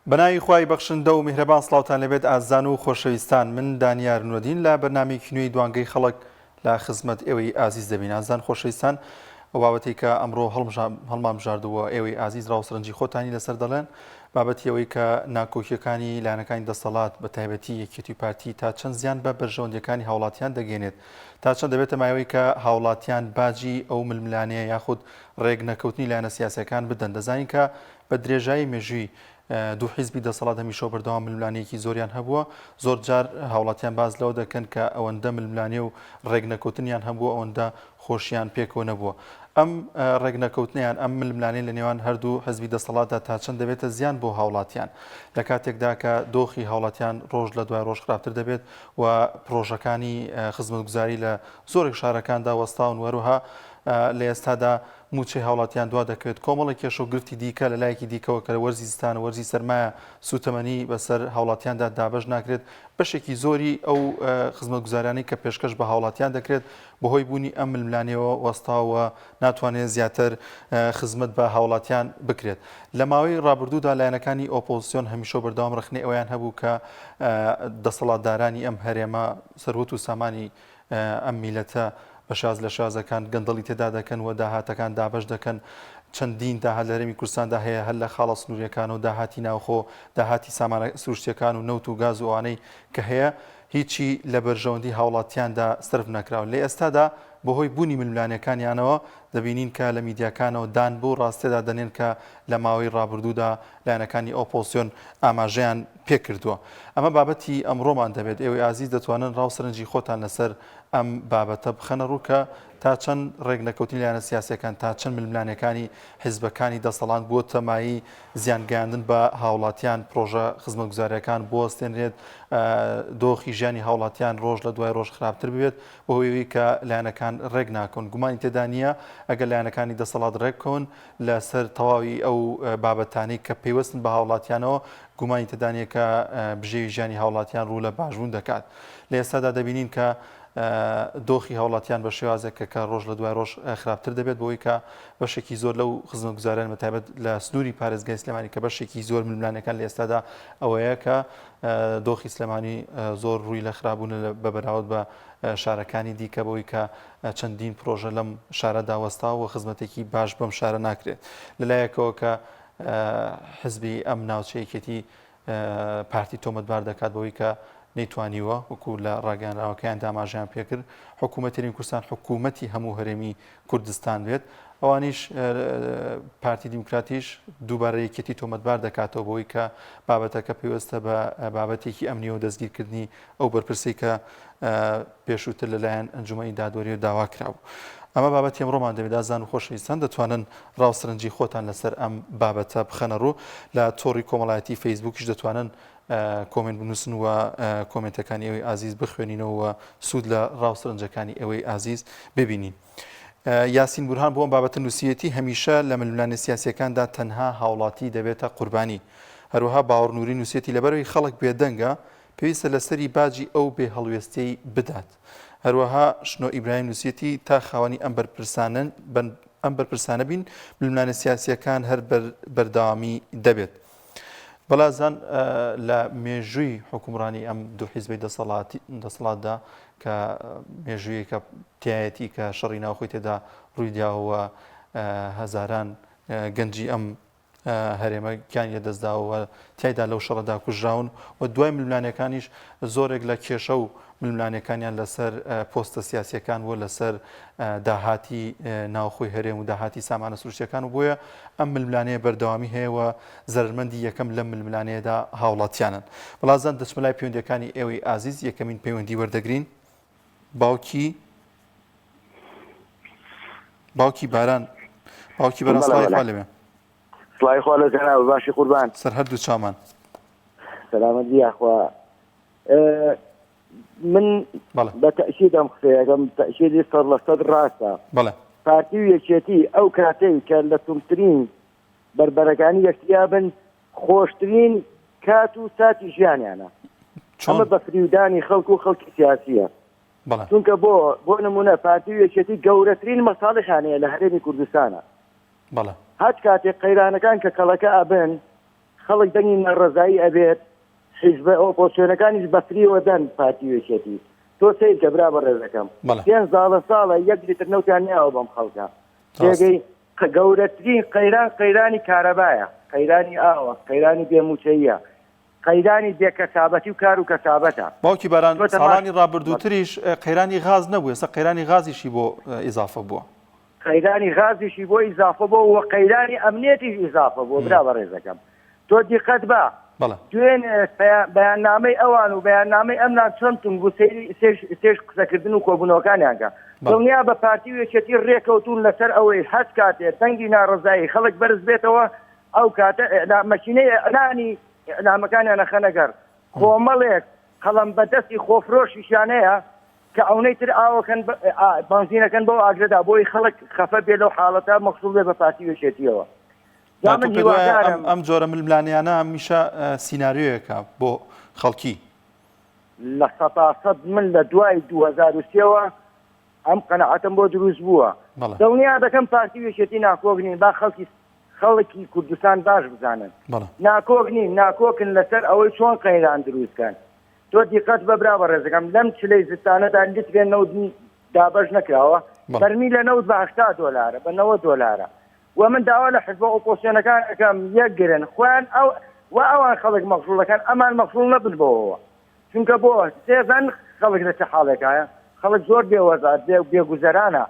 بەناوی خوای بەخشندە و میهرەبان سڵاوتان لەبێت ئازان و خۆشەویستان من دانیار نوردین لە بەرنامەیەکی نوێی دوانگەی خەڵک لە خزمەت ئێوەی ئازیز دەبین. ئازان خۆشەویستان بابەتی کە ئەمڕۆ هەڵمان بژاردووە ئێوەی ئازیز ڕاوسەرنجی خۆتانی لەسەر دەڵێن بابەتی ئەوەی کە ناکۆکیەکانی لایەنەکانی دەسەڵات بە تایبەتی یەکێتی پارتی تا چەند زیان بە بەرژەوەندەکانی هاوڵاتیان دەگەێنێت تا چەند دەبێتە مایەوەی کە هاوڵاتیان باجی ئەو ململانەیە یاخود ڕێک نەکەوتنی لایەنە سیاسەکان بدەن. دەزانین کە بە درێژایی مێژووی دوو حیزبی دەسەڵات هەمیشە بەردەوام ململانەیەکی زۆریان هەبووە. زۆر جار هاوڵاتیان باز لەوە دەکەن کە ئەوەندە ململانێ و ڕێک نەکەوتنیان هەبووە ئەوەندە خۆشیان پێکەوە نەبووە. ئەم ڕێک نەکەوتنیان ئەم ململانەی لە نێوان هەردوو حیزبی دەسەڵاتدا تا چەند دەبێتە زیان بۆ هاوڵاتیان لە کاتێکدا کە دۆخی هاوڵاتیان ڕۆژ لە دوای ڕۆژ خراپتر دەبێت و پرۆژەکانی خزمەتگوزاری لە زۆرێک شارەکاندا وەستاون وەروها لە ئێستادا موچەی هاوڵاتیان دوا دەکەوێت کۆمەڵی کێشە و گرفتی دیکە لە لایەکی دیکەوە کە لە وەرزی زستان و وەرزی سەرمایە سوتەمەنی بەسەر هاوڵاتیاندا دابەش ناکرێت. بەشێکی زۆری ئەو خزمەتگوزارانی کە پێشکەش بە هاوڵاتیان دەکرێت بەهۆی بوونی ئەم ململانەوە وەستاوە ناتوانێت زیاتر خزمەت بە هاوڵاتیان بکرێت. لە ماوەی ڕابردوودا لایەنەکانی ئۆپۆزیسیۆن هەمیشە بەردەوام ڕخنەی ئەویان هەبوو کە دەسەڵاتدارانی ئەم هەرێمە سەروەت و سامانی ئەم میلەتە بە شاز لە شازەکان گەندەڵی تێدا دەکەن و داهاتەکان دابش دەکەن. چەندین داهات لە هەرێمی کوردستاندا هەیە هەر لە خاڵە سنووریەکان و داهاتی ناوخۆ داهاتی سامانە سروشتیەکان و نەوت و گاز و ئەوانەی کە هەیە هیچی لە بەرژەوەندی هاوڵاتیاندا سرف نەکراون. لە ئێستادا بەهۆی بوونی ململانەکانیانەوە دەبینین کە لە میدیاکانەوە دان بۆ ڕاستێدا دەنێن کە لە ماوەی ڕابردوودا لایەنەکانی ئۆپۆزیسیۆن ئاماژەیان پێکردووە. ئەمە بابەتی ئەمڕۆمان دەبێت. ئێوەی ئازیز دەتوانن ڕاوسەرنجی خۆتان لەسەر ئەم بابەتە بخەنە ڕووکە تا چەند ڕێک نەکەوتنی لایەنە سیاسیەکان تا چەند ململانەکانی حیزبەکانی دەسەڵات بۆ تەمایی زیانگەیاندن بە هاوڵاتیان پرۆژە خزمەتگوزاریەکان بوەستێنرێت دۆخی ژیانی هاوڵاتیان ڕۆژ لە دوای ڕۆژ خراپتر بێت بەهۆیەوەی کە لایەنەکان ڕێک ناکەون. گومانی تێدا نییە ئەگەر لایەنەکانی دەسەڵات ڕێککەون لەسەر تەواوی ئەو بابەتانەی کە پێوەستن بە هاوڵاتیانەوە گومانی تێدانە کە بژێوی ژیانی هاوڵاتیان ڕوو لە باشبوون دەکات. لە ئێستادا دەبینین کە دۆخی هاوڵاتیان بە شێوازێک کە ڕۆژ لە دوای ڕۆژ خراپتر دەبێت بۆی کە بەشێکی زۆر لەو خزمەتگوزاریان بەتایبەت لە سنووری پارێزگای سلێمانی کە بەشێکی زۆر ململانەکان لە ئێستادا ئەوەیە کە دۆخی سلێمانی زۆر ڕووی لە خراببوون بە بەراورد بە شارەکانی دیکە بەوەی کە چەندین پرۆژە لەم شارەدا وەستاوە خزمەتێکی باش بەم شارە ناکرێت. لەلایەکەوە کە حزبی ئەم ناوچەیەکێتی پارتی تۆمەتبار دەکات بەوەی کە نەیتوانیوە وەکو لە ڕاگەیاندراوەکەیان داماژیان پێکرد حکوومەتی کوردستان حکوومەتی هەموو هەرێمی کوردستان بێت. ئەوانیش پارتی دیموکراتیش دووبارە یەکێتی تۆمەتبار دەکاتەوە بۆی کە بابەتەکە پێوەستە بە بابەتێکی ئەمنی و دەستگیرکردنی ئەو بەرپرسی کە پێشووتر لەلایەن ئەنجومەنی دادوەری و داوا کراوە. ئەمە بابەتی ئەمڕۆمان دەبێت. ئازان و خۆشەویستان دەتوانن ڕاوسەرنجی خۆتان لەسەر ئەم بابەتە بخەنە ڕوو لە تۆڕی کۆمەڵایەتی فەیسبووکیش دەتوانن کۆمنت بنووسن و کۆمنتەکانی ئێوەی ئازیز بخوێنینەوە و سوود لە ڕاوسەرنجەکانی ئێوەی ئازیز ببینین. یاسین بورهان بۆ ئەم بابەتە نووسیەتی هەمیشە لە ململانە سیاسیەکاندا تەنها هاوڵاتی دەبێتە قوربانی. هەروەها باوەڕ نووری نووسیەتی لەبەرەوەی خەڵک بێدەنگە پێویستە لەسەری باجی ئەو بێ هەڵوێستەی بدات. هەروەها شنۆ ئیبراهیم نووسیەتی تا خاوەنی ئەم بەرپرسانە بین ململانە سیاسیەکان هەر بەردەوامی دەبێت. بەڵازان لە مێژووی حکومڕانی ئەم دوو حیزبەی دەسەڵاتدا کە مێژوویەکە تایەتی کە شەڕی ناوخۆی تێدا ڕووی داوە هەزاران گەنجی ئەم هەرێمەکان لەدەستداوە تایدا لەو شەڕەدا کوژراون و دوای ململانەکانیش زۆرێک لە کێشە و ململانەکانیان لەسەر پۆستە سیاسیەکان و لەسەر داهاتی ناوخۆی هەرێم و داهاتی سامانە سروشتیەکان و بۆیە ئەم ململانەیە بەردەوامی هەیە و زەرمەندی یەکەم لەم ململانەیەدا هاوڵاتیانن. بەڵازان دەچمە لای پەیوەندیەکانی ئێوەی ئازیز یەکەمین پەیوەندی وەردەگرین. باوکی باران سڵای خوا لەوێ. سڵای خوا لە جەناب باشی قوربان. سەر هەردوو چامان. سەلامەتی یاخوا. من بە تەئکید ئەم قسەیەکەم تەئکیدی سەد لە سەد ڕاستە. بەڵێ. پارتی و یەکێتی ئەو کاتەی کە لە تومترین بربەرەکانی یەکتیابن خۆشترین کات و ساتی ژیانیانە. ئەمە بە فریودانی خەڵک و خەڵکی سیاسیە. چونکە بۆ نمونە پارتی و یەکێتی گەورەترین مەساڵحانەیە لە هەرێمی کوردستانە. هەت کاتێک قەیرانەکان کە کەڵەکە ئەبن خەڵک دەنگی نەڕەزایی ئەبێت حیزب ئۆپۆزیسیۆنەکانیش بەفریەوە دەن پارتیوێکێتی تۆ سیر کە برا بە ڕێزەکەم 5 ساڵە 1 لیتر نەوتیان نیاوە بەم خەڵکە تێگەی گەورەترین قەیرانی کارەبایە قەیرانی ئاوە قەیرانی بێموچەیە قەیرانی بێکەسابەتی و کار و کەسابەتە باوکی باران ساڵانی ڕابردووتریش قەیرانی غاز نەبوو ئێستا قەیرانی غازیشی بۆ ئیزافە بووە قەیرانی غازیشی بۆ ئیزافە بۆ و قەیرانی ئەمنیەتیش ئیزافە بۆ برا بە ڕێزەکەم تۆ دیقەت بە دوێن بەیاننامەی ئەوان و بەیاننامەی ئەمنان چەند تونگ بوو سێش قسەکردن و کۆبوونەوەکانیانکە دڵنیا بە پارتی وێچێتی ڕێکەوتون لەسەر ئەوەی هەست کاتێ تەنگی ناڕزایی خەڵک بەرز بێتەوە ئەو کاتە مەکینەی ئەلانی ئەلامەکانیان نەخەنەگەر کۆمەڵێک قەڵەم بەدەستی خۆفرۆشیشانەیە کە ئەوەی تر ئاوەکەن بنزینەکەن بەو ئاگرەدا بۆی خەڵک خەفە بێ لەو حاڵەتە مەخصوص بێ بە پارتی وێچێتیەوە ئەم جۆرە ململانیانە هەمیشە سیناریۆیەکە بۆ خەڵکی لە 100% من لە دوای 2003ەوە ئەم قەنەعەتم بۆ دروست بووە دڵنیا دەکەم پارتی وێچێتی ناکۆگنین با خەڵکی کوردستان باش بزانن ناکۆکن لەسەر ئەوەی چۆن قەیران دروستکەن تۆ دیقەت بەبرا بە ڕێزەکەم لەم چلەی زستانەدا لیترێ نەوت دابەش نەکراوە فەرمی لە نەوت بە $80 بە $90 و من داوا لە حزب ئۆپۆزیسیۆنەکان ئەەکەم یەک گرن خوان ئەوان خەڵک مەخزوڵەکان ئەمان مەخزوڵ نەبن بۆەوە چونکە بۆ سێزان خەڵک لە چه حاڵێکایە خەڵک زۆر بێوەزات بێگوزەرانە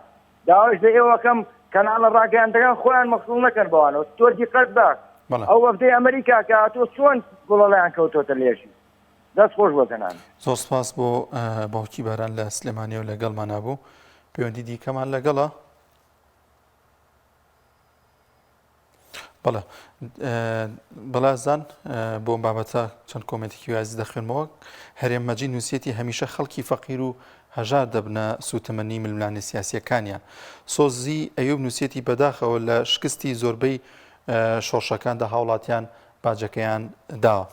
داواش لە ئێوەکەم کەناڵە ڕاگەیاندەکان خۆیان مەخزوڵ نەکەن بەوانەوە تۆ دیقەت بە ئەو وەفتەی ئەمریکا کە تۆ چۆن گوڵەڵیان کەوتۆتە لێشی دەست خۆش بەتەنان زۆر سپاس بۆ باوکی باران لە سلێمانیەوە لەگەڵمان نبوو پەیوەندی دیکەمان لەگەڵە بەڵازان بۆ بابەتە چەند کۆمنتێکی وازی دەخوێنمەوە هەرێم مەجید نووسەتی هەمیشە خەڵکی فەقیر و هەژار دەبنە سوتەمەنی ململانی سیاسیەکانیان سۆزی ئەیوب نووسەتی بەداخەوە لە شکستی زۆربەی شۆڕشەکاندا هاوڵاتیان باجەکەیان داوە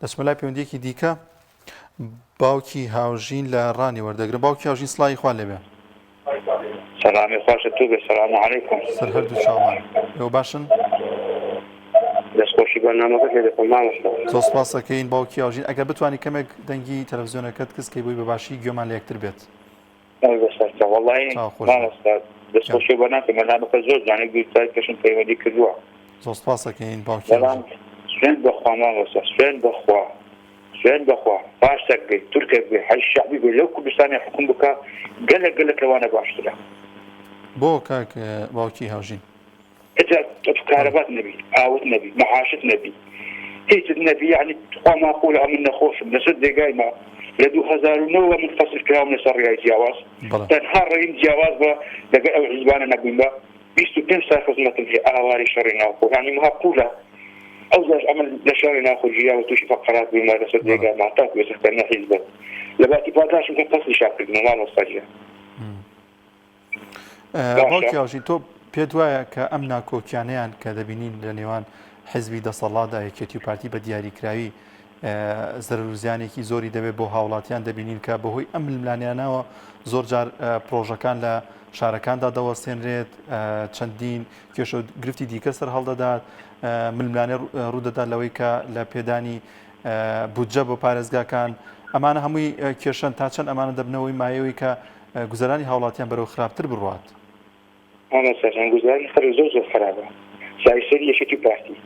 دەچمە لای پەیوەندیەکی دیکە باوکی هاوژین لە ڕانی وەردەگرن باوکی هاوژین سڵاوی خوا لێبێ سەلامی خۆشە تو بێ سەلام عەلەیکوم سەر هەردوو چاومان ئێوە باشن دەستخۆشی بەرنامەکەت لێ دەکەم مامۆستا زۆر سپاس دەکەین باوکی هاوژین ئەگەر بتوانانی کەمێک دەنگی تەلەڤیزیۆنەکەت کەسکەی بۆی بەباشی گوێمان لە یەکتر بێت وەڵڵی مامۆستا دەستخۆشی بەرنامەکە بەرنامەکە زۆر جوانێک گوێ کەشم پەیوەندی کردووە زۆر سپاس دەکەین باوکی سوێن بەخوا مامۆستا سوێن بەخوا باش سەرگەی تورکە بێ هەر شەعبی بێ لەو کوردستانی حکوم بکە گەلک لەوانە باشترە بۆ کاک باوکی هاوژین کارەبات نەبی ئاوت نەبی مەعاشت نەبی هیچت نەبی یعنی خوا ماقولە ئەمن نەخۆشم لەسەر دێگای ما لە 2009 من فەسل کراوم لەسەر ڕێای جیاواز تەنها ڕێیم جیاواز بە لەگەڵ ئەو حیزبانە نەبووین بە 25 سال خزمەتم هەیە ئاواری شەڕی ناوخۆ یعنی ماقولە ئەو زاش ئەمن لە شەڕی ناوخۆ جیاوە تووشی فەقەرات بووین لەسەر دێگای ما تا کوێسەکەنە حیزبە لە باتی پاداشم کە فەسلی شاکردن مامۆستاجیە باوکی هاوژین تۆ پێت وایە کە ئەم ناکۆکیانەیان کە دەبینین لە نێوان حزبی دەسەڵاتدا یەکێتی و پارتی بە دیاریکراوی زەرورزیانێکی زۆری دەبێت بۆ هاوڵاتیان دەبینین کە بەهۆی ئەم ململانیانەوە زۆر جار پرۆژەکان لە شارەکاندا دەوەستێنرێت چەندین کێشە گرفتی دیکە سەر هەڵدەدات ململانێ ڕوودەدات لەوەی کە لە پێدانی بودجە بۆ پارێزگاکان ئەمانە هەمووی کێشەن تا چەند ئەمانە دەبنەوەی مایەوەی کە گوزەرانی هاوڵاتیان بەرەو خراپتر بڕوات مامۆستاجان گوزاری خەر زۆر خراپە سایسەری یەکێتی پارتی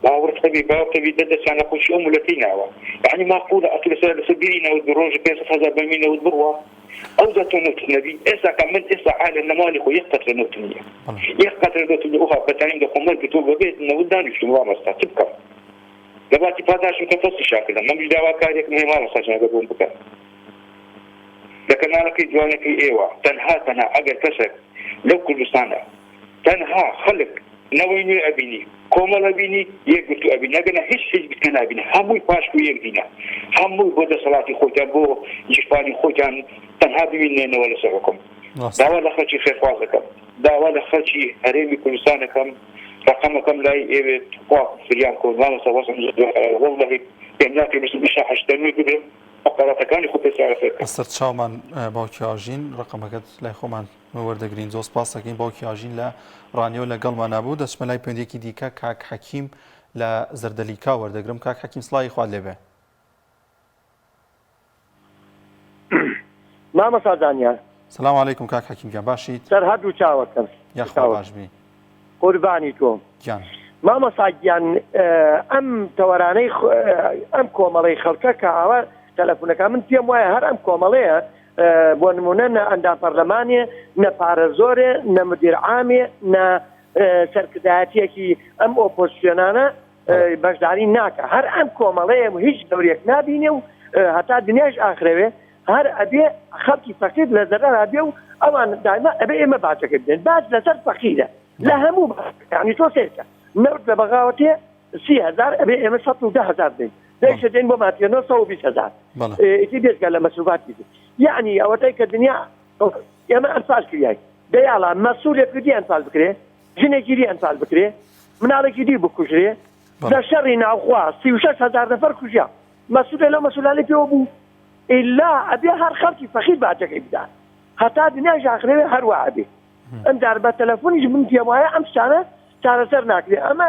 باوەڕتەبی دەدەستیان لە خۆشی ئەو وڵەتی ناوە یعنی ماقولە ئەتو لەسەر بیری نەوت ڕۆژ 500,000 بەرمیل نەوت بڕوە ئەو زەتۆ نەوت نەبی ئێستا کە من ئێستا عالە لە ماڵی خۆ یەک قەترە نەوت نییە یەک قەترە نەوت نییە ئەوها بەتانیم دەخۆمەر کە تۆ بەبێت نەوت دانیشتم مامۆستا چ بکەم لە باتی پاداشم کە فەسلی شاکردم من داواکارێکم هەیە مامۆستاجان ئەگەر بۆم بکەم لە کەناڵەکەی جوانەکەی ئێوە تەنها ئەگەر کەسێک لەو کوردستانە تەنها خەڵک نەوەی نوێ ئەبینی کۆمەڵ ئەبینی یەک گرتو ئەبینی نەگەنە هیچ حیزبێک نابینی هەمووی پاشک و یەک بینە هەمووی بۆ دەسەڵاتی خۆتیان بۆ جیشپانی خۆتیان تەنها ببینێنەوە لەسەر حکوم داوا لە خەڵکی خێرخواز دەکەم داوا لە خەڵکی هەرێمی کوردستان دەکەم ڕقەمەکەم لای ئێوێت خوا فریان کۆ مامۆستا وەسم وەڵڵەهی پێم ناکرێ بشە 89 بگرم قەرەتەکانی خۆ پێ ئەستەر چاومان باوکی هاوژین ڕقەمەکەت لای خۆمان وەردەگرین زۆر سپاس دەکەین باوکی هاوژین لە ڕانیەوە لەگەڵمان نبوو دەچمە لای پەیوەندیەکی دیکە کاک حەکیم لە زەردەلیکا وەردەگرم. کاک حەکیم سڵاوی خوا لێبێ. مامەسا دانیار سلام علیکم کاک حەکیم گیان باشیت؟ سەر هەردوو چاوەکەم یاخوا باشبی قوربانی تۆم گیان. مامەسا گیان ئەم تەوەرانەی ئەم کۆمەڵەی خەڵکە کە ئاوا تەلەفۆنەکە من پێم وایە هەر ئەم کۆمەڵەیە بۆ نمونە نە ئەندام پەرلەمانێ نە پارە زۆرێ نە مدیر عامێ نە سەرکردایەتیەکی ئەم ئۆپۆزیسیۆنانە بەشداری ناکە. هەر ئەم کۆمەڵەیە هیچ دەورێک نابینێ و هەتا دنیاش ئاخرەوێ هەر ئەبێ خەڵکی فەقیر لە زەرەرا بێ و ئەوان دایما ئەبێ ئێمە باجەکە بدەین. باج لەسەر فەقیرە لە هەموو یعنی تۆ سێرکە نەوت لە بەغاوەتێ 30,000 ئەبێ ئێمە 110,000 دەین دەیشە دەین بۆ ماتیەنەوە 120,000 ئیتی بێتگە لە مەسوولباتی یعنی ئەوەتەی کە دنیا ئێمە ئەنفال کریای دەیاڵا مەسوولێک دی ئەنفال بکرێ ژنێکی دی ئەنفال بکرێ مناڵێکی دی بکوژرێ لە شەڕی ناوخوا 36,000 نەفەر کوژیا مەسوولێ لەو مەسوولانەی پێوە بوو ئیلا ئەبێ هەر خەڵکی فەقیر باجەکەی بدات هەتا دنیاش ئاخرەوێ هەروە ئەبێ. ئەمدار بە تەلەفۆنیش من پێم وایە ئەم شتانە چارەسەر ناکرێ ئەمە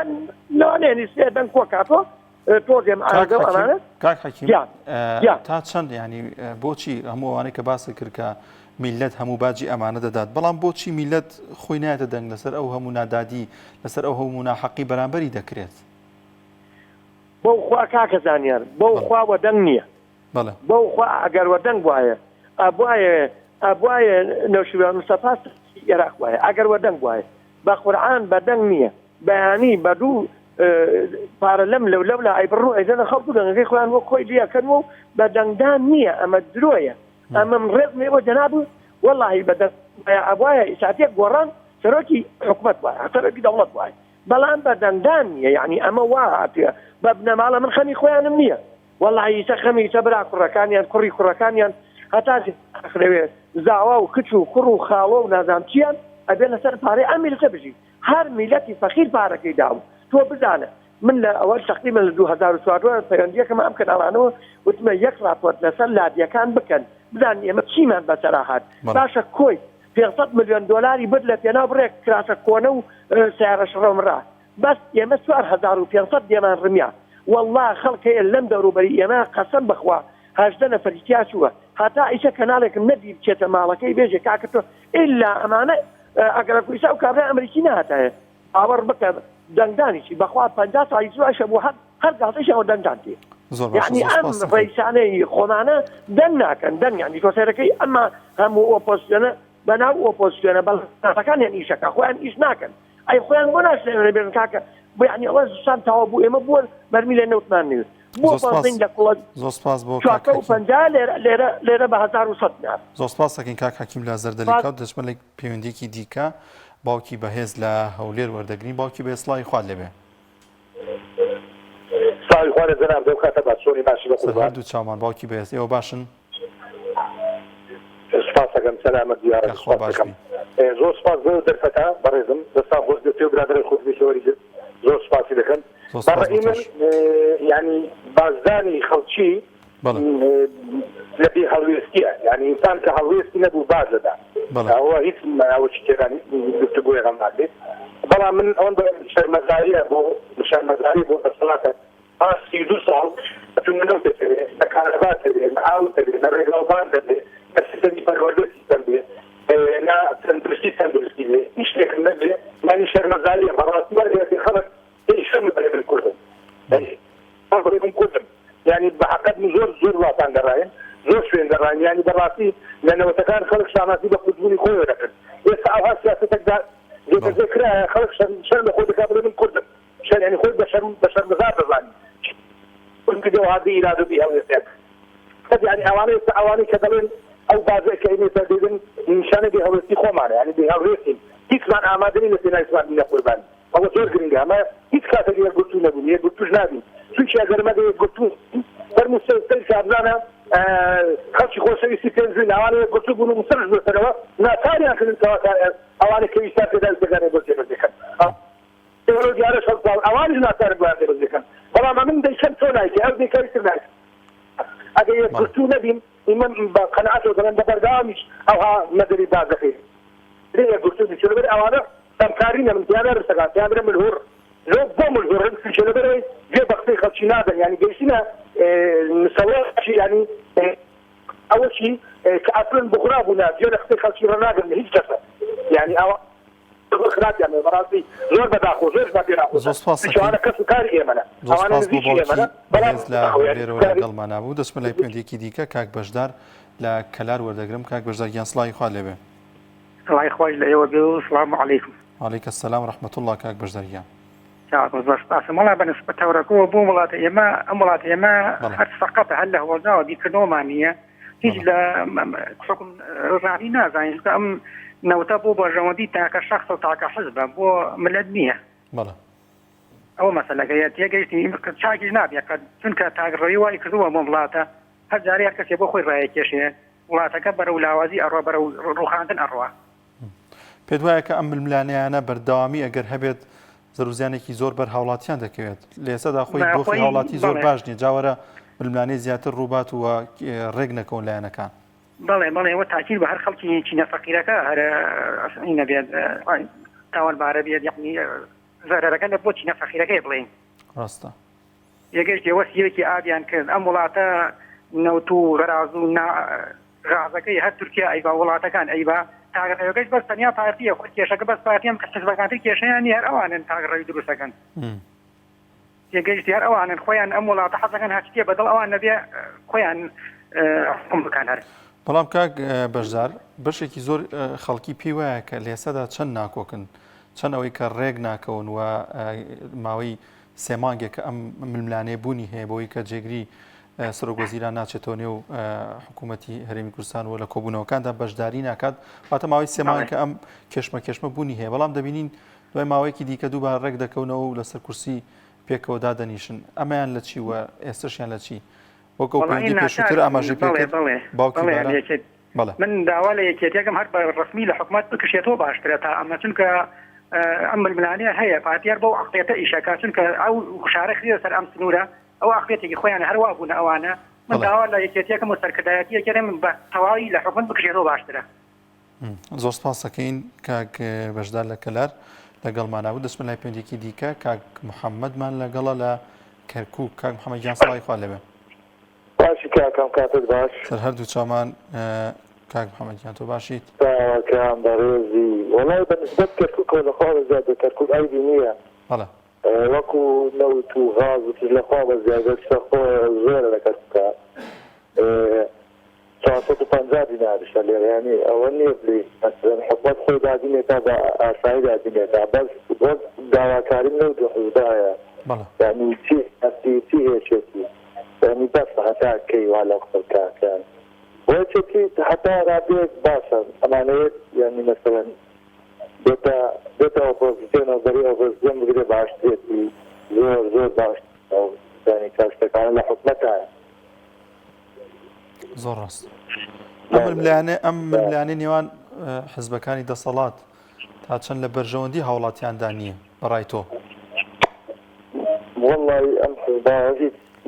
لەوانێنی سێ دەنگ کۆ کاتۆ تۆزێم ئاگە ئەمانە. کاک حەکیم تا چەند ینی بۆچی هەموو ئەوانەی کە باسی کرد کە میلەت هەموو باجی ئەمانە دەدات بەڵام بۆچی میلەت خۆی نایەتە دەنگ لەسەر ئەو هەموو نادادی لەسەر ئەو هەموو ناحەقی بەرامبەری دەکرێت؟ بەو خوا کاکە زانیار بەو خواوە دەنگ نییە بەو خوا ئەگەر وە دەنگ وایە ئەبواە نەوشیروان مستەفا عێراق وایە ئەگەر وە دەنگ وایە بە قورعان بە دەنگ نییە بەیانی بە دوو پارە لەم لەو لە ئایبڕوو ئەیدەنە خەڵکو دەنگەکەی خۆیان وە خۆی لیەکەنەوە و بە دەنگدان نییە ئەمە درۆیە ئەمە ڕێزمێوە جەناب وەڵاهی بە ئەبواە ئیساتێک گۆڕان سەرۆکی حکومەت وایە سەرۆکی دەوڵەت وایە بەڵام بە دەنگدان نییە یعنی ئەمە واتە بە بنەماڵە من خەمی خۆیانم نییە وەڵاهی ئیسە خەمی ئیسە برا کوڕەکانیان کوڕی کوڕەکانیان هەتا ئاخرەوێ زاوا و کچ و کوڕ و خاڵۆ و نازانچیان ئەبێ لەسەر پارەی ئەم میلەتە بژی هەر میلەتی فەقیر پارەکەی داوم تۆ بزانە من لە ئەوە تقریبا لە 2004 پەیوەندیەکەم ئەم کەناڵانەوە وتمە یەک راپۆرت لەسەر لادیەکان بکەن بزان ئێمە چیمان بەسەرا هات باشە کۆی 500 ملیۆن دۆلاری برد لە پێناو بڕێک کراسە کۆنە و سیارە شڕۆمڕا بەس ئێمە 4,500 دێمان ڕمیا والله خەڵکەیە لەم دەوروبەری ئێمە قەسەم بخوا 18 نەفەری چووە هەتا ئیشە کەناڵێکم نەدی بچێتە ماڵەکەی بێژێ کاکە تۆ ئیلا ئەمانە ئەگەر کویسا و کابرای ئەمریکی نهاتایە ئاوەڕ بکە دەنگدانیشی بەخوا 50 ساڵی زوایشە بۆ هەر گاڵتەیشەوە دەنگدان تێ یعنی ئەم ڕئیسانەی خۆمانە دەنگ ناکەن دەنگ یعنی تۆ سەرەکەی ئەمە هەموو ئۆپۆزیسیۆنە بەناو ئۆپۆزیسیۆنە بەڵاتەکانیان ئیشەکە خۆیان ئیش ناکەن ئەی خۆیان بۆ ناشێنێ بێن کاکە بۆ یعنی ئەوە شان تاوا بوو ئێمە بۆ بەرمی لێ نەوتمان نوێت بۆ پاسین لە کوڵەت زۆر سپاس بۆ 450 لێرە بە 1100 نار زۆر سپاس دەکەین کاک حەکیم لە زەردەلیکا و دەچمە لە پەیوەندیەکی دیکە باوکی بەهێز لە هەولێر وەردەگرین باوکی بە سڵاوی خوا لێبێ سڵاوی خوا لە جەناب دەو کاتە باشۆنی باشی بە قوربان هەردوو چاومان باوکی بەهێز ئێوە باشن سپاس دەکەم سەلامەت دیارە سپاس دەکەم زۆر سپاس بۆ دەرفەتا بەڕێزم دەستا خۆش دەستێ و برادەرەی خۆشبێشەوەری کرد زۆر سپاسی دەکەم بەڕێی من یعنی بازدانی خەڵکی لە بێ هەڵوێستیە یعنی ئینسان کە هەڵوێستی نەبوو بازەدا ئەوە هیچ ئەوەی تێدانی گفتوگۆیەکەم ناکرێت بەڵام من ئەوەن بە شەرمەزاریە بۆ شەرمەزاری بۆ دەسەڵاتە 32 ساڵ ئەتونەوە دەبێت لە کارەبا دەبێت لە ئاو دەبێت لە ڕێگاڵبان دەبێت لە سیستەمی پەروەردە سیستەم بێت لا تندرستی بێت هیچ شتێکم نەبێت مانی شەرمەزاریە بەڕاستی وەرێتی خەڵک شەرم بەرێ من کوردم بەرێ من کوردم یعنی بەحەقەت من زۆر وڵاتان دەڕاین زۆر شوێن دەڕاین یعنی بەڕاستی لە نەوەتەکان خەڵک شاناسی بە کوردبوونی خۆیەوە دەکرد ئێستا ئەوها سیاسەتێکدا جێبەجێ کرایە خەڵک شەرم لە خۆی دەکات بڵێ من کوردم یعنی خۆی بە شەرمەزار دەزانی کردەوە هادی ئیرادە بی هەڵوێستێک یعنی ئەوانەی کە دەڵێن ئەو بازێک کە ئێمێتە دێدن نیشانە بێ هەڵوێستی خۆمانە یعنی بێ هەڵوێستین هیچمان ئامادەنی لە پێناوی ئیسلامی نە قوربان ئەوە زۆر گرنگە ئەمە هیچ کاتێک یەکگرتوو نەبوون یەکگرتووش نابین چونکی ئەگەر مەگە یەکگرتوو بەرموسەری کابرانە خەڵکی خۆشەویستی پێنجووی ئەوانە یەکگرتوو بوون و مسەرش بێتەرەوە ناتانیان کردنەوە ئەوانە کە ویستا پێدا دەگەنێ بۆ جێبەجێکەن دیارە شەڵ ئەوانیش ناتانن بۆیان جێبەجێکەن بەڵام من دەیکەم تۆ نایکە ئەو دەیکەوی تر نایکە ئەگەر یەکگرتوو نەبین ئیمە بە قەنەعەتەوە دەڵێن بەبەردەوامیش ئەوها مەدەری بازەکەی لێ یەکگرتوو دیچ لەبەر ئەوانە ئەمکارینە من دیانە ڕسەکان دیانە ملهور لو بومل زورن في شلبري جاب اختي خلشنا يعني جيشنا نسوي يعني اول شيء كأصلا بغرابنا جينا اختي خلشنا ناقل هيك كفه يعني او خرات يعني مراسي زور بداخل زور بداخل شو انا كسكاري يمنا او انا نزيش يمنا بس لا غير ولا قلمنا بود اسم الله يبنديكي ديكا كاك بشدار لا كلار وردقرم كاك بشدار يان صلاحي خالبه الله يخواج لأيوة السلام عليكم. وعليك السلام ورحمة الله كاك بجدريان. شاء الله بس ملا بنسبة وركوب بو ملات يما حتى سقط هلا هو جاوا بيكنومانية تيجي ل حكم رزانينا زين كم نوتابو بجوندي تاك شخص وتاك حزب بو ملدنية. بلى. أو مثلا كي تيجي شاكي نابيا قد تنك تاك ريوا يكذوا مملاته هالجاري هالكسي بو خوي رأيك يا شيء ولا تكبر ولا وزي أروى برو روخان أروى. پێدوایە کە ئەم ململانەیانە بەردەوامی ئەگەر هەبێت زەروزیانێکی زۆر بەر هاوڵاتیان دەکەوێت لە ئێستادا خۆی دۆخی هاوڵاتی زۆر باش نییە جاوەرە ململانەی زیاتر ڕووبات و ڕێک نەکەون لایەنەکان بەڵێ وە تاکیل بە هەر خەڵکی چینە فەقیرەکە هەر نەبێت تاوانبارە بێت یعنی زەرەرەکە لە بۆ چینە فەقیرەکەی بڵێن ڕاستە یەکێش وەسیەکی ئابیان کرد ئەم وڵاتە نەوت و ڕاز و غازەکەی هەر تورکیا ئەیبا وڵاتەکان ئەیبا تاگەڕێوەکەی بەس تەنیا پارتیە خۆ کێشەکە بەس پارتیەم کە حزبەکانتر کێشەیانی هەر ئەوانن تاگەڕێوی دروستەکەن تێگەیشتی هەر ئەوانن خۆیان ئەم وڵاتە حەزەکەن هەچیە بەدڵ ئەوان نەبێ خۆیان حکوم بکەن هەر بەڵام کاک بەشدار بەشێکی زۆر خەڵکی پێی وایە کە لە ئێستادا چەند ناکۆکن چەند ئەوەی کە ڕێک ناکەون و ماوەی سێ مانگێک کە ئەم ململانەیە بوونی هەیە بۆی کە جێگری سەرۆکوەزیران ناچێتەوە نێو حکوومەتی هەرێمی کوردستان و لە کۆبوونەوەکاندا بەشداری ناکات واتە ماوەی سێ مانگ کە ئەم کێشمە بوونی هەیە بەڵام دەبینین دوای ماوەیەکی دیکە دووبار ڕێک دەکەونەوە و لەسەر کورسی پێکەوە دادەنیشن ئەمەیان لە چی وە ئێستاشیان لە چی وەکو پێی پێشووتر ئاماژەی پێ باوکی من داوا لە یەکێتێکم هەر بە ڕسمی لە حکوومەت بکشێتەوە باشترە تا ئەمە چونکە ئەم ململانەیە هەیە پارتیار بەو عەقڵیەتە ئیشەکە چونکە ئەو شارە خێرە سەر ئەم سنوورە ئەو عەقڵیەتێکی خۆیان هەروە بوون ئەوانە من داوا لە یەکێتێکم و سەرکردایەتیەکە من بە تەواوی لە حکوومەت بکشێتەوە باشترە زۆر سپاس دەکەین کاک بەشدار لە کەلار لەگەڵمانە بوو دەچمە لای پەیوەندیەکی دیکە کاک محەممەدمان لەگەڵە لە کەرکووک کاک محەممەد گیان سڵای خوا لەبێ باشی کاکەم کاتت باش سەر هەردوو چامان کاک محەممەد گیان تۆ باشیت تاوەکەم بەڕێزی وەڵای بەنسبەت کەرکووکەوە لەخوا زیادە کەرکووک ئەیدی نییە بەڵێ وەکو نەوت و غاز و تر لەخوا بە زیادە خۆ زۆرە لە کەرکووکە 450 دیناریشە لێرە یعنی ئەوە نییە بلی حکوومەت خۆی دادینێتە بە ئاسایی دادینێتە بەس داواکاریم نەوت و حزبایە یعنی چی هێچێتی یعنی بەس هەتا کەیوا لە خەڵکاکان وەچێتی هەتا ڕابێت باشە ئەمانەیەت یعنی مەسەڵەن بێتە ئۆپۆزیسیۆن نەزەری ئۆپۆزیسیۆن بگرێ باشترێتی زۆر باش یعنی کەشتەکانە لە حکوومەتایە زۆر ڕاست ئەم ململانەی نێوان حزبەکانی دەسەڵات تا چەند لە بەرژەوەندی هاوڵاتیاندا نییە بەڕای تۆ وەڵڵی ئەم حزبە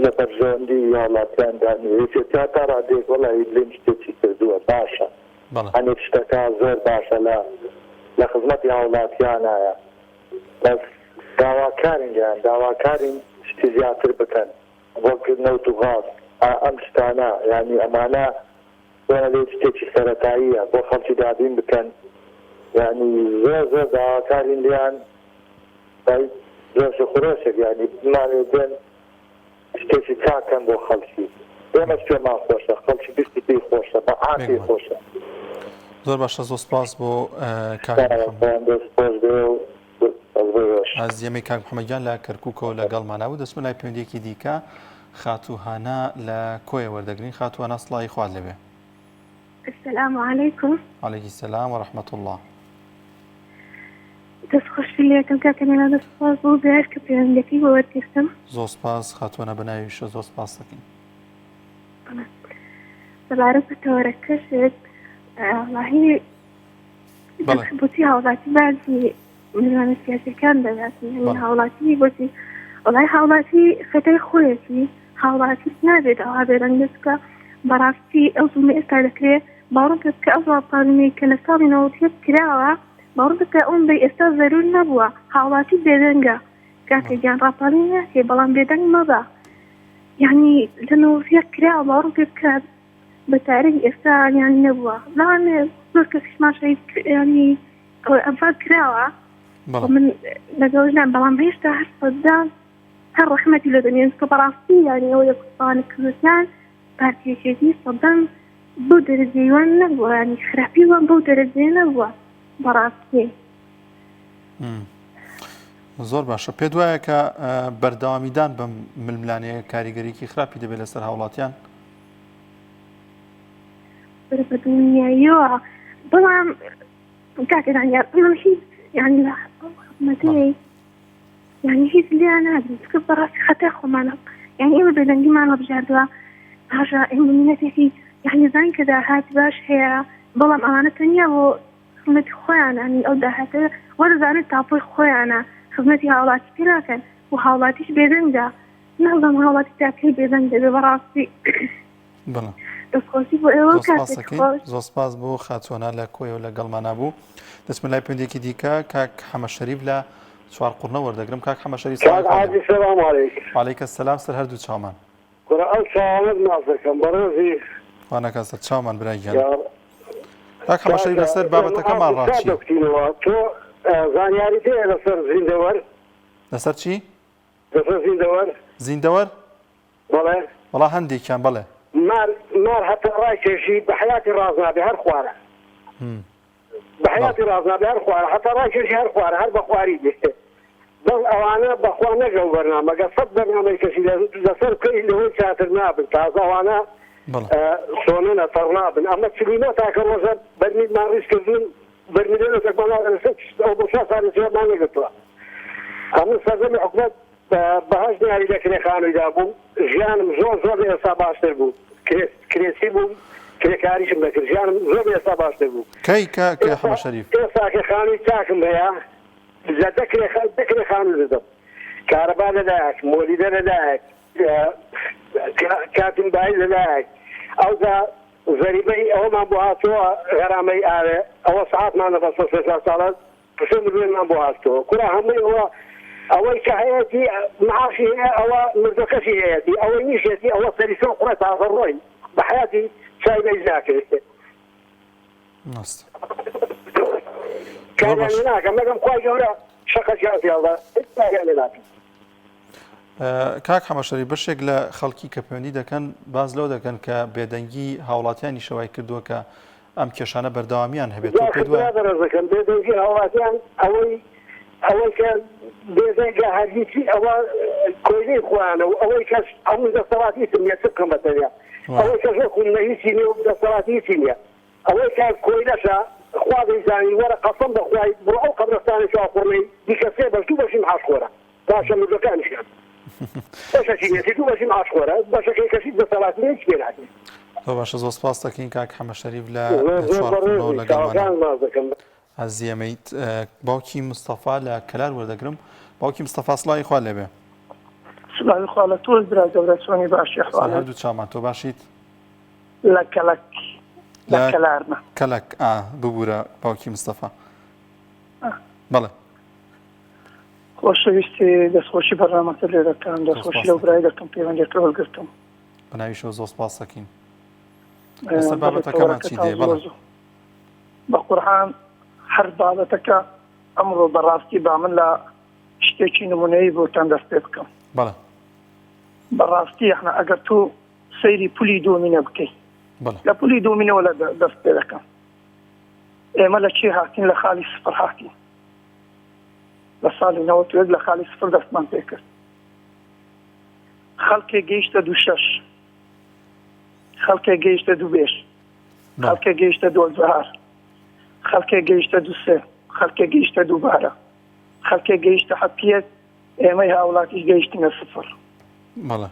لە بەرژەوەندی هاوڵاتیاندا نییە تا ڕادێک وەڵی لێم شتێکی کردووە باشە هەنێک شتەکە زۆر باشە لە خزمەتی هاوڵاتیانایە بەس داواکارین شتی زیاتر بکەن وەک نەوت و غاز ئەم شتانە یعنی ئەمانە لێ شتێکی سەرەتاییە بۆ خەڵکی دابین بکەن یعنی زۆر داواکارین لیان زۆر خۆشێک یعنی بمانێ بێن شتێکی چاکەن بۆ خەڵکی ئێمە پێمان خۆشە خەڵکی بیستی پێی خۆشە بە ئاپی خۆشە زۆر باشە زۆر سپاس بۆ ئازیەمەی کاک محەممەدگیان لە کەرکووکەوە لەگەڵمانە بوو دەچمە لای پەیوەندیەکی دیکە خاتوهانە لە کۆیە وەردەگرین خاتوهانە سڵای خوارد لەبێ السلام عليكم وعليكم السلام ورحمة الله دەستخۆشی لێکم کاکەنێنە دەسپاس بۆ بێر کە پەیوەندیەکەی بۆ وەرگرتم زۆر سپاس خاتوهانە بەناویشە زۆر سپاس دەکەین سەبارەت بە تەوەرەکەشت واللهی بۆچی هاوڵاتی بازی میوانە سیاسیەکان دەداتن هاوڵاتی بۆچی وڵای هاوڵاتی خەتەی خۆیەتی هاوڵاتی نابێت ئەوها بێرەنگەسکە بەڕاستی ئەو زوڵمە ئێستا دەکرێت باوەڕ بکە کە ئەو ڕاپارنەی کە لە ساڵی 90 کراوە باوەڕ بکە ئەوم بە ئێستا زەرور نەبووە هاوڵاتی بێدەنگە کاکەگیان ڕاپەڵی ناکێ بەڵام بێدەنگ مەبە یعنی لەنەوەفیە کرا باوەڕ پێ بکات بە تارێک ئێستا یان نەبووە لاانێ زۆر کەسیشمان ینی ئەفات کراوە من لەگەڵژان بەڵام هێشتا هەر سەدان هەر ڕەحمەتی لە دەمێن کە بەڕاستی یانی ئەوە کوردستان کوردستان پارتیەکێتی سەدان بۆ دەرەجەیوان نەبووە ینی خراپیوان بەو دەرەجەیە نەبووە بەڕاستی. زۆر باشە پێ وایە کە بەردەوامیدان بەم ململانەیە کاریگەریکی خراپی دەبێت لەسەر هاوڵاتیان بە دنیاییەوە بەڵام کاکەدان هیچ ینی لە حکومەتەی ینی هیچ لیان نابین کە بەڕاستی خەتای خۆمانە ینی ئێمە بێدەنگیمان هەبژاردووە پاشا ئێمەمینەتێکی ینی زان کە داهات باش هەیە بەڵام ئەوانە تەنیا بۆ خزمەتی خۆیان ینی ئەو داهاتە وەرزانێت تاپۆی خۆیانە خزمەتی هاوڵاتی پێراکەن و هاوڵاتیش بێدەنگە نەڵام هاوڵاتی تاکەی بێدەنگ دەبێ بەڕاستی دەستخۆشی بۆ ئێوە کاتێک زۆر سپاس بۆ خاچۆنە لە کۆیەوە لەگەڵمانە بوو دەستمە لای پێندێکی دیکە کاک حەمە شەریف لە چوار قوڕنە وەردەگرم کاک حەمە شەریف سلام علیکم. وعلیکم سلام سەر هەردوو چاومان ئەو چاوانت ناز دەکەم بەڕێزی خوانەکە سەر چاومان برای گیان کاک حەمە شەریف لەسەر بابەتەکەمان ڕاچی تۆ زانیاری دێ لەسەر زیندەوەر لەسەر چی؟ لەسەر زیندەوەر زیندەوەر؟ بەڵێ وەڵا هەندێکیان بەڵێ مار هەتا ڕای کێشی بە حیاتی ڕازنابێ هەر خوارە بە حیاتی ڕازنابێ هەر خوارە هەتا ڕای کێشی هەر خوارە هەر بە خواری دێ بەڵ ئەوانە بەخوا نەگەڵ بەرنامەگە سەد بەرنامەی کەسی لەسەر بکەی لەوەی چاتر نابن تازە ئەوانە سۆنەنە تەڕ نابن ئەمە چلینە تاکە ڕۆژە بەرمیدمان ڕیزکردون بەرمیدێنێکمان ئەو بۆ شا ساڵی سێمان نەگرتووە هەموو سەردەمی حکومەت بەهەش دیاری لە کرێخانوویدا بوو ژیانم زۆر زۆر لە ئێستا باشتر بوو کرێسی بووم کرێکاریشم دەکرد ژیانم زۆر لە ئێستا باشتر بوو کەی کاکە حەمە شەریف ئێستا کرێخانووی چاکم هەیە لە دە کرێخانوو دەدەم کارەبا لەدایک مۆلیدە لەدایک کاتم بای لەدایک ئەودا زەریبەی ئەوەمان بۆ هاتووە غەرامەی ئاوێ ئەوە سەعاتمانە بە 3 ساڵە 2 ملیۆنمان بۆ هاتووە کورا هەمووی ئەوە ئەوەی کە هەیەتی معاشی هەیە ئەوە مردەکەشی هەیەتی ئەوەی نیشێتی ئەوە سەریسە قوڕە تازە ڕۆی بە حیاتی چای بەیز ناکرێت کاریان ناکەم مەگەم خوای گەورە شەقەتیان پێڵدا کاریان ناکەم کاک حەمە شەریف بەشێک لە خەڵکی کە پەیوەندی دەکەن باز لەو دەکەن کە بێدەنگی هاوڵاتیانی شەوای کردووە کە ئەم کێشانە بەردەوامیان هەبێت دەکەن بێدەنگی هاوڵاتیان ئەوەی کە بێدەنگە هەرگیچی ئەوە کۆیلەی خۆیانە و ئەوەی کەس هەموو دەسەڵاتی نییە چ بکەم بەتەنیا ئەوەی کەس خونە هیچی نییە و دەسەڵاتی هیچی نییە ئەوەی کە کۆیلەشە خوا دەیزانی وەرە قەسەم بەخوای بڕۆ ئەو قەبرستانی شاخۆڕی دیکە سێ بەش دوو بەشی معاشخۆرە باشە مردەکانیشکەن بەشەکی نێتی دوو بەشی معاشخۆرە بەشەکەی کەسی دەسەڵاتی هیچ پێ ناکرێت باشە زۆر سپاس دەکەین کاک حەمە شەریف لە چوارقوڕنەوە لەگەڵمانە ئەزیەمەیت باوکی مستەفا لە کەلار وەردەگرم باوکی مستەفا سڵاوی خوا لێبێ سڵاوی خوا لە تۆش برا گەورە چۆنی باشی ئەحوال هەردوو چامان تۆ باشیت لە کەلک لە کەلارمە کەلک ببوورە باوکی مستەفا بەڵێ خۆشەویستی دەستخۆشی بەڕامەتە لێ دەکەم دەستخۆشی لەو برای دەکەم پەیوەندیەکە هەڵگرتم بەناویشەوە زۆر سپاس دەکەین لەسەر بابەتەکەمان چی دێ بەڵێ بە قورئان هەر بابەتەکە ئەمڕۆ بەڕاستی با من لە شتێکی نمونەیی بۆتان دەست پێ بکەم بەڵێ بەڕاستی ئەحنا ئەگەر تۆ سەیری پولی دۆمینە بکەی لە پولی دۆمینەوە لە دەست پێ دەکەم ئێمە لە چی هاتین لە خالی سفر هاتین لە ساڵی 91 لە خالی سفر دەستمان پێ کرد خەڵکێ گەیشتە 26 خەڵکێ گەیشتە 25 خەڵکێ گەیشتە 12 خەڵکێ گەیشتە 23 خەڵکێ گەیشتە 12 خەڵکێ گەیشتە 7 ئێمەی هاوڵاتیش گەیشتینە سفر بەڵێ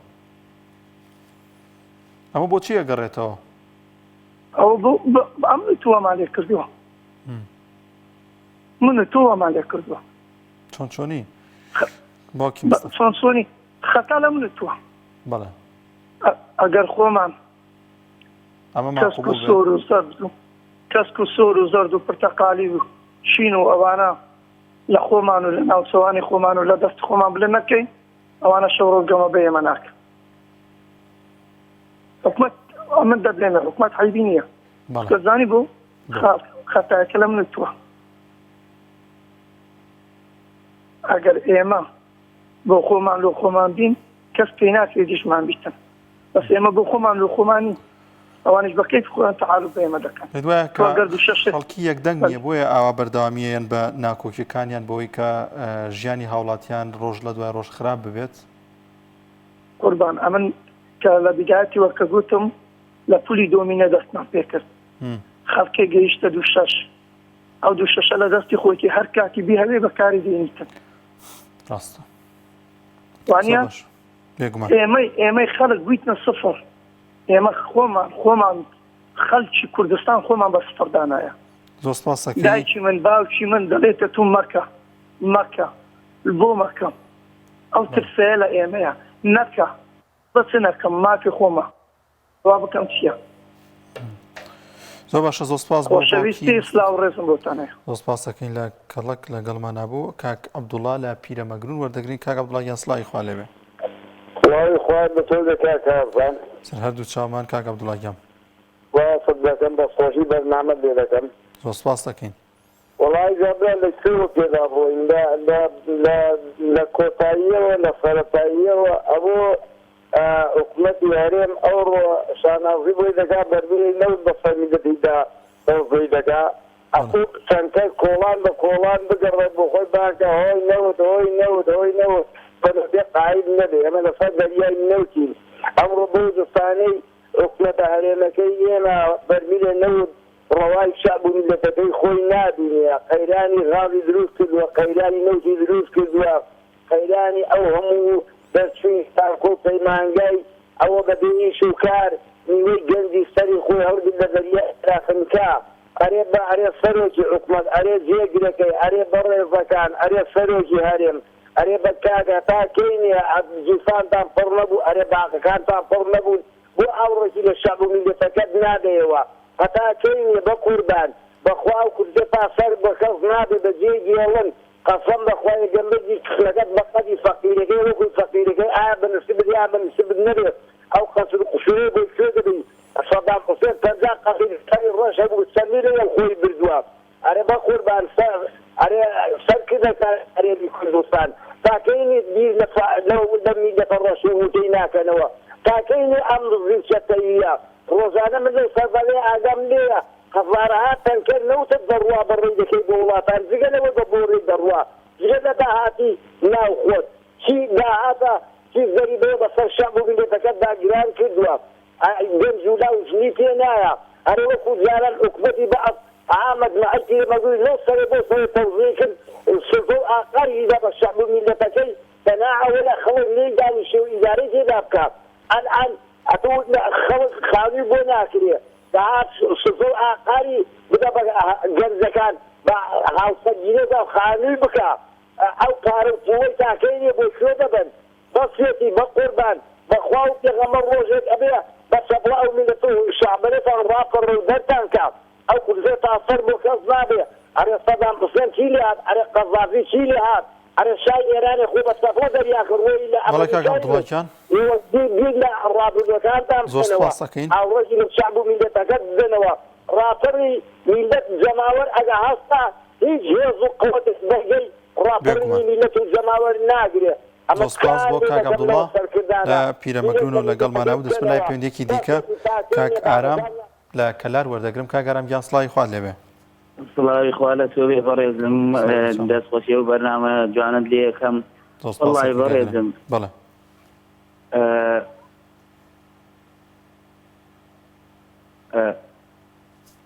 ئەمە بۆچی ئەگەڕێتەوە ئەو ئەمن تووەمان لێ کردووە من تووەمان لێ کردووە چۆنی چۆنی خەتا لە من تووە بەڵێ ئەگەر خۆمان کەسک و سۆر و زەرد و کەسک و سۆر و زەرد و پرتەقالی و شین و ئەوانە لە خۆمان و لە ناوچەوانی خۆمان و لە دەست خۆمان بلە نەکەین ئەوانە شەوڕۆگەمە بەیەمە ناکە. حکومت من دەبلێنە حکومت حیبی نییە زانی بۆ خەتایەکە لە منت تووە. ئەگەر ئێمە بۆ خۆمان لۆ خۆمان بین کەس پێی ناکرێت دیشمان بیتن، بەس ئێمە بۆ خۆمان لۆ خۆمانی ئەوانش بەکەیت خۆیان تەعاروف بە ئێمە دەکەن. خەڵکی یەکدەنگ نییە بۆیە ئاوا بەردەوامیەیەن بە ناکۆکیەکانیان بۆی کە ژیانی هاوڵاتیان ڕۆژ لە دوای ڕۆژ خراپ ببێت. قوربان ئەمن کە لە بیدایەتی وەکە گوتم لە پولی دۆمینە دەستمان پێکرد خەڵکێ گەیشتە 26 ئەو 26 لە دەستی خۆیتی هەر کاتی بی هەوێ بەکاری دێنیتن. ڕاستە وانە ئێمەی خەڵک بوویتنە سفر. ئێمە خۆمان خەڵکی کوردستان خۆمان بە سفر دانایە. دایکی من باوکی من دەڵێتە تو مەکە بۆ مەکە ئەو ترسەیە لە ئێمەیە نەکە بەچ نەکەم مافی خۆمە وا بکەم چییە. زۆر باشە زۆر سپاس بۆ خۆشەویستی سلااو ڕێزم بۆتانێ. زۆر سپاس دەکەین لە کەڵک لەگەڵمان نبوو. کاک عەبدوڵڵا لە پیرەمەگرون وەردەگرین. کاک عەبدوڵڵا گیان سڵاوی خوا لێبێ. سڵاوی خوا بە تۆ دەکا کارزان سەر هەردوو چاومان. کاک عەبدوڵڵا گیان واسط دەکەم بە خۆشی بەرنامە لێ دەکەم. زۆر سپاس دەکەین. وڵای جابرا لە کوێوە پێدا بووین لە کۆتاییەوە لە سەرەتاییەوە ئەوە حکومەتی هەرێم ئەوڕۆ شانازی بۆی دەکا بەربری نەوت بە فەرمیدەتیدا بۆی دەکا ئەو چەندکە کۆڵان بە کۆڵان بگەڕێت بۆ خۆی باکە هۆی نەوت بەنەبێ قاید نەبێ. ئەمە لەسەر دەریای نەوتین. ئەمڕۆ بۆ دستانەی حکومەتە هەرێمەکەی ئێمە بەرمیلێ نەوت ڕەوای شەعب و میلەتەکەی خۆی نابینێ. قەیرانی غاڵی دروست کردووە، قەیرانی نەوتی دروست کردووە، قەیرانی ئەو هەموو دەرچووی تاکۆ پەیمانگای ئەوە بەبێ ئیش و کار نیوەی گەنجی سەری خۆی هەڵگرت لە دەریای عێراقنکا. ئەرێ سەرۆکی حکومەت، ئەرێ جێگرەکەی، ئەرێ بەڕێزەکان، ئەرێ سەرۆکی هەرێم، ئەرێ بە کاگە تاکەینێ جوفانتان پڕ نەبوو، ئەرێ باقەکانتان پڕ نەبوون بۆ ئەوڕێکی لە شەعب و میلەتەکەت نادەیەوە. هەتاکەینێ بە قوربان بەخوا و کوردە تا سەر بە کەس نابێ بە جێگێڵن قەسەم بەخوای گەمبەری کخلەکەت بە قەدی فەقیرەکەی وەکوی فەقیرەکەی ئایا بەنسبت یا بەنسبت نەبێت ئەو قەسر قوشورەی بۆی کوێ دەبی سەدام حوسێن 50 قەسیری ڕەش هەبوو چەندیرەیە خۆی بردووە. ئەرێ بە قوربان ئەرێ سەرکردەکە هەرێمی کوردستان تاکەینی بیر لە میلەتە ڕەشوموتەی ناکەنەوە. تاکەینی ئەم ڕزیچەتەیە ڕۆژانە من لەو سەربەڵێ ئاگام لێیە هەزارەها تەنکە نەوتت دەڕوا بەڕێی دەکەی بۆ وڵاتان جگەلەوە بە بۆ ڕێی دەڕوا جگە لە داهاتی ناوخۆت چی داهاتە چی زەریبەیە بەسەر شەعب و میلەتەکەت داگیران کردووە. گەنج و لاوژنی پێ نایە. هەرە وەکو جاران حکومەتی بەعەب ئامەد مەعەتی مەگوی لەو سەرێ بۆ سەرێ تەوزیع کرد سلتە و ئاقاریدا بە شەعب و میلەتەکەی تەناعەوە لە خەڵک لێی دانیشێ و ئیدارەی تێدا بکات. ئەلئان ئەتۆ خەڵک خاوی بۆ ناکرێ داهات سلتە و ئاقاری بدە بە گەنجەکان بە هاوسەرگیرێدا خانووی بکە. ئەو پارە و پوڵەی تاکەینێ بۆ کوێ دەبن بەسێتی بە قوربان بەخوا و پێغەمبەر ڕۆژێک ئەبێ بە سەبڵا و میلەت و شەعبەرێتان ڕاپەڕێ و دەرتان کات ئەو کوردزێ تا سەر بۆ کەس نابێ. ئەرێ سەدام حوسێن چی لێ هات، ئەرێ قەزافی چی لێ هات، ئەرێ شای ئێرانی خۆ بە سەفۆ دەریاکردوەی لە ئەمریکا بیر لە ڕابردوەکانتان بکەنەوە ئاوڕێکی لە شەعب و میلەتەکەت بزنەوە. ڕاپەڕی میلەت جەماوەر ئەگە هەستا هیچ هێز و قووەتێک بەرگەی ڕاپەڕی میلەت و جەماوەر ناگرێ. زۆر سپاس بۆ کاک عەبدوڵڵا لە پیرەمەگرون و لەگەڵمانە بوو. دەچمە لای پەیوەندیەکی دیکە کاک ئارام لە کەلار وەردەگرم. کاک ئارام گیان سڵاوی خوا لێبێ. سڵاوی خوا لە تۆ بێ بەڕێزم. دەستخۆشی و بەرنامە جوانت لێ یەکەم. وەڵڵی بەڕێزم بەڵێ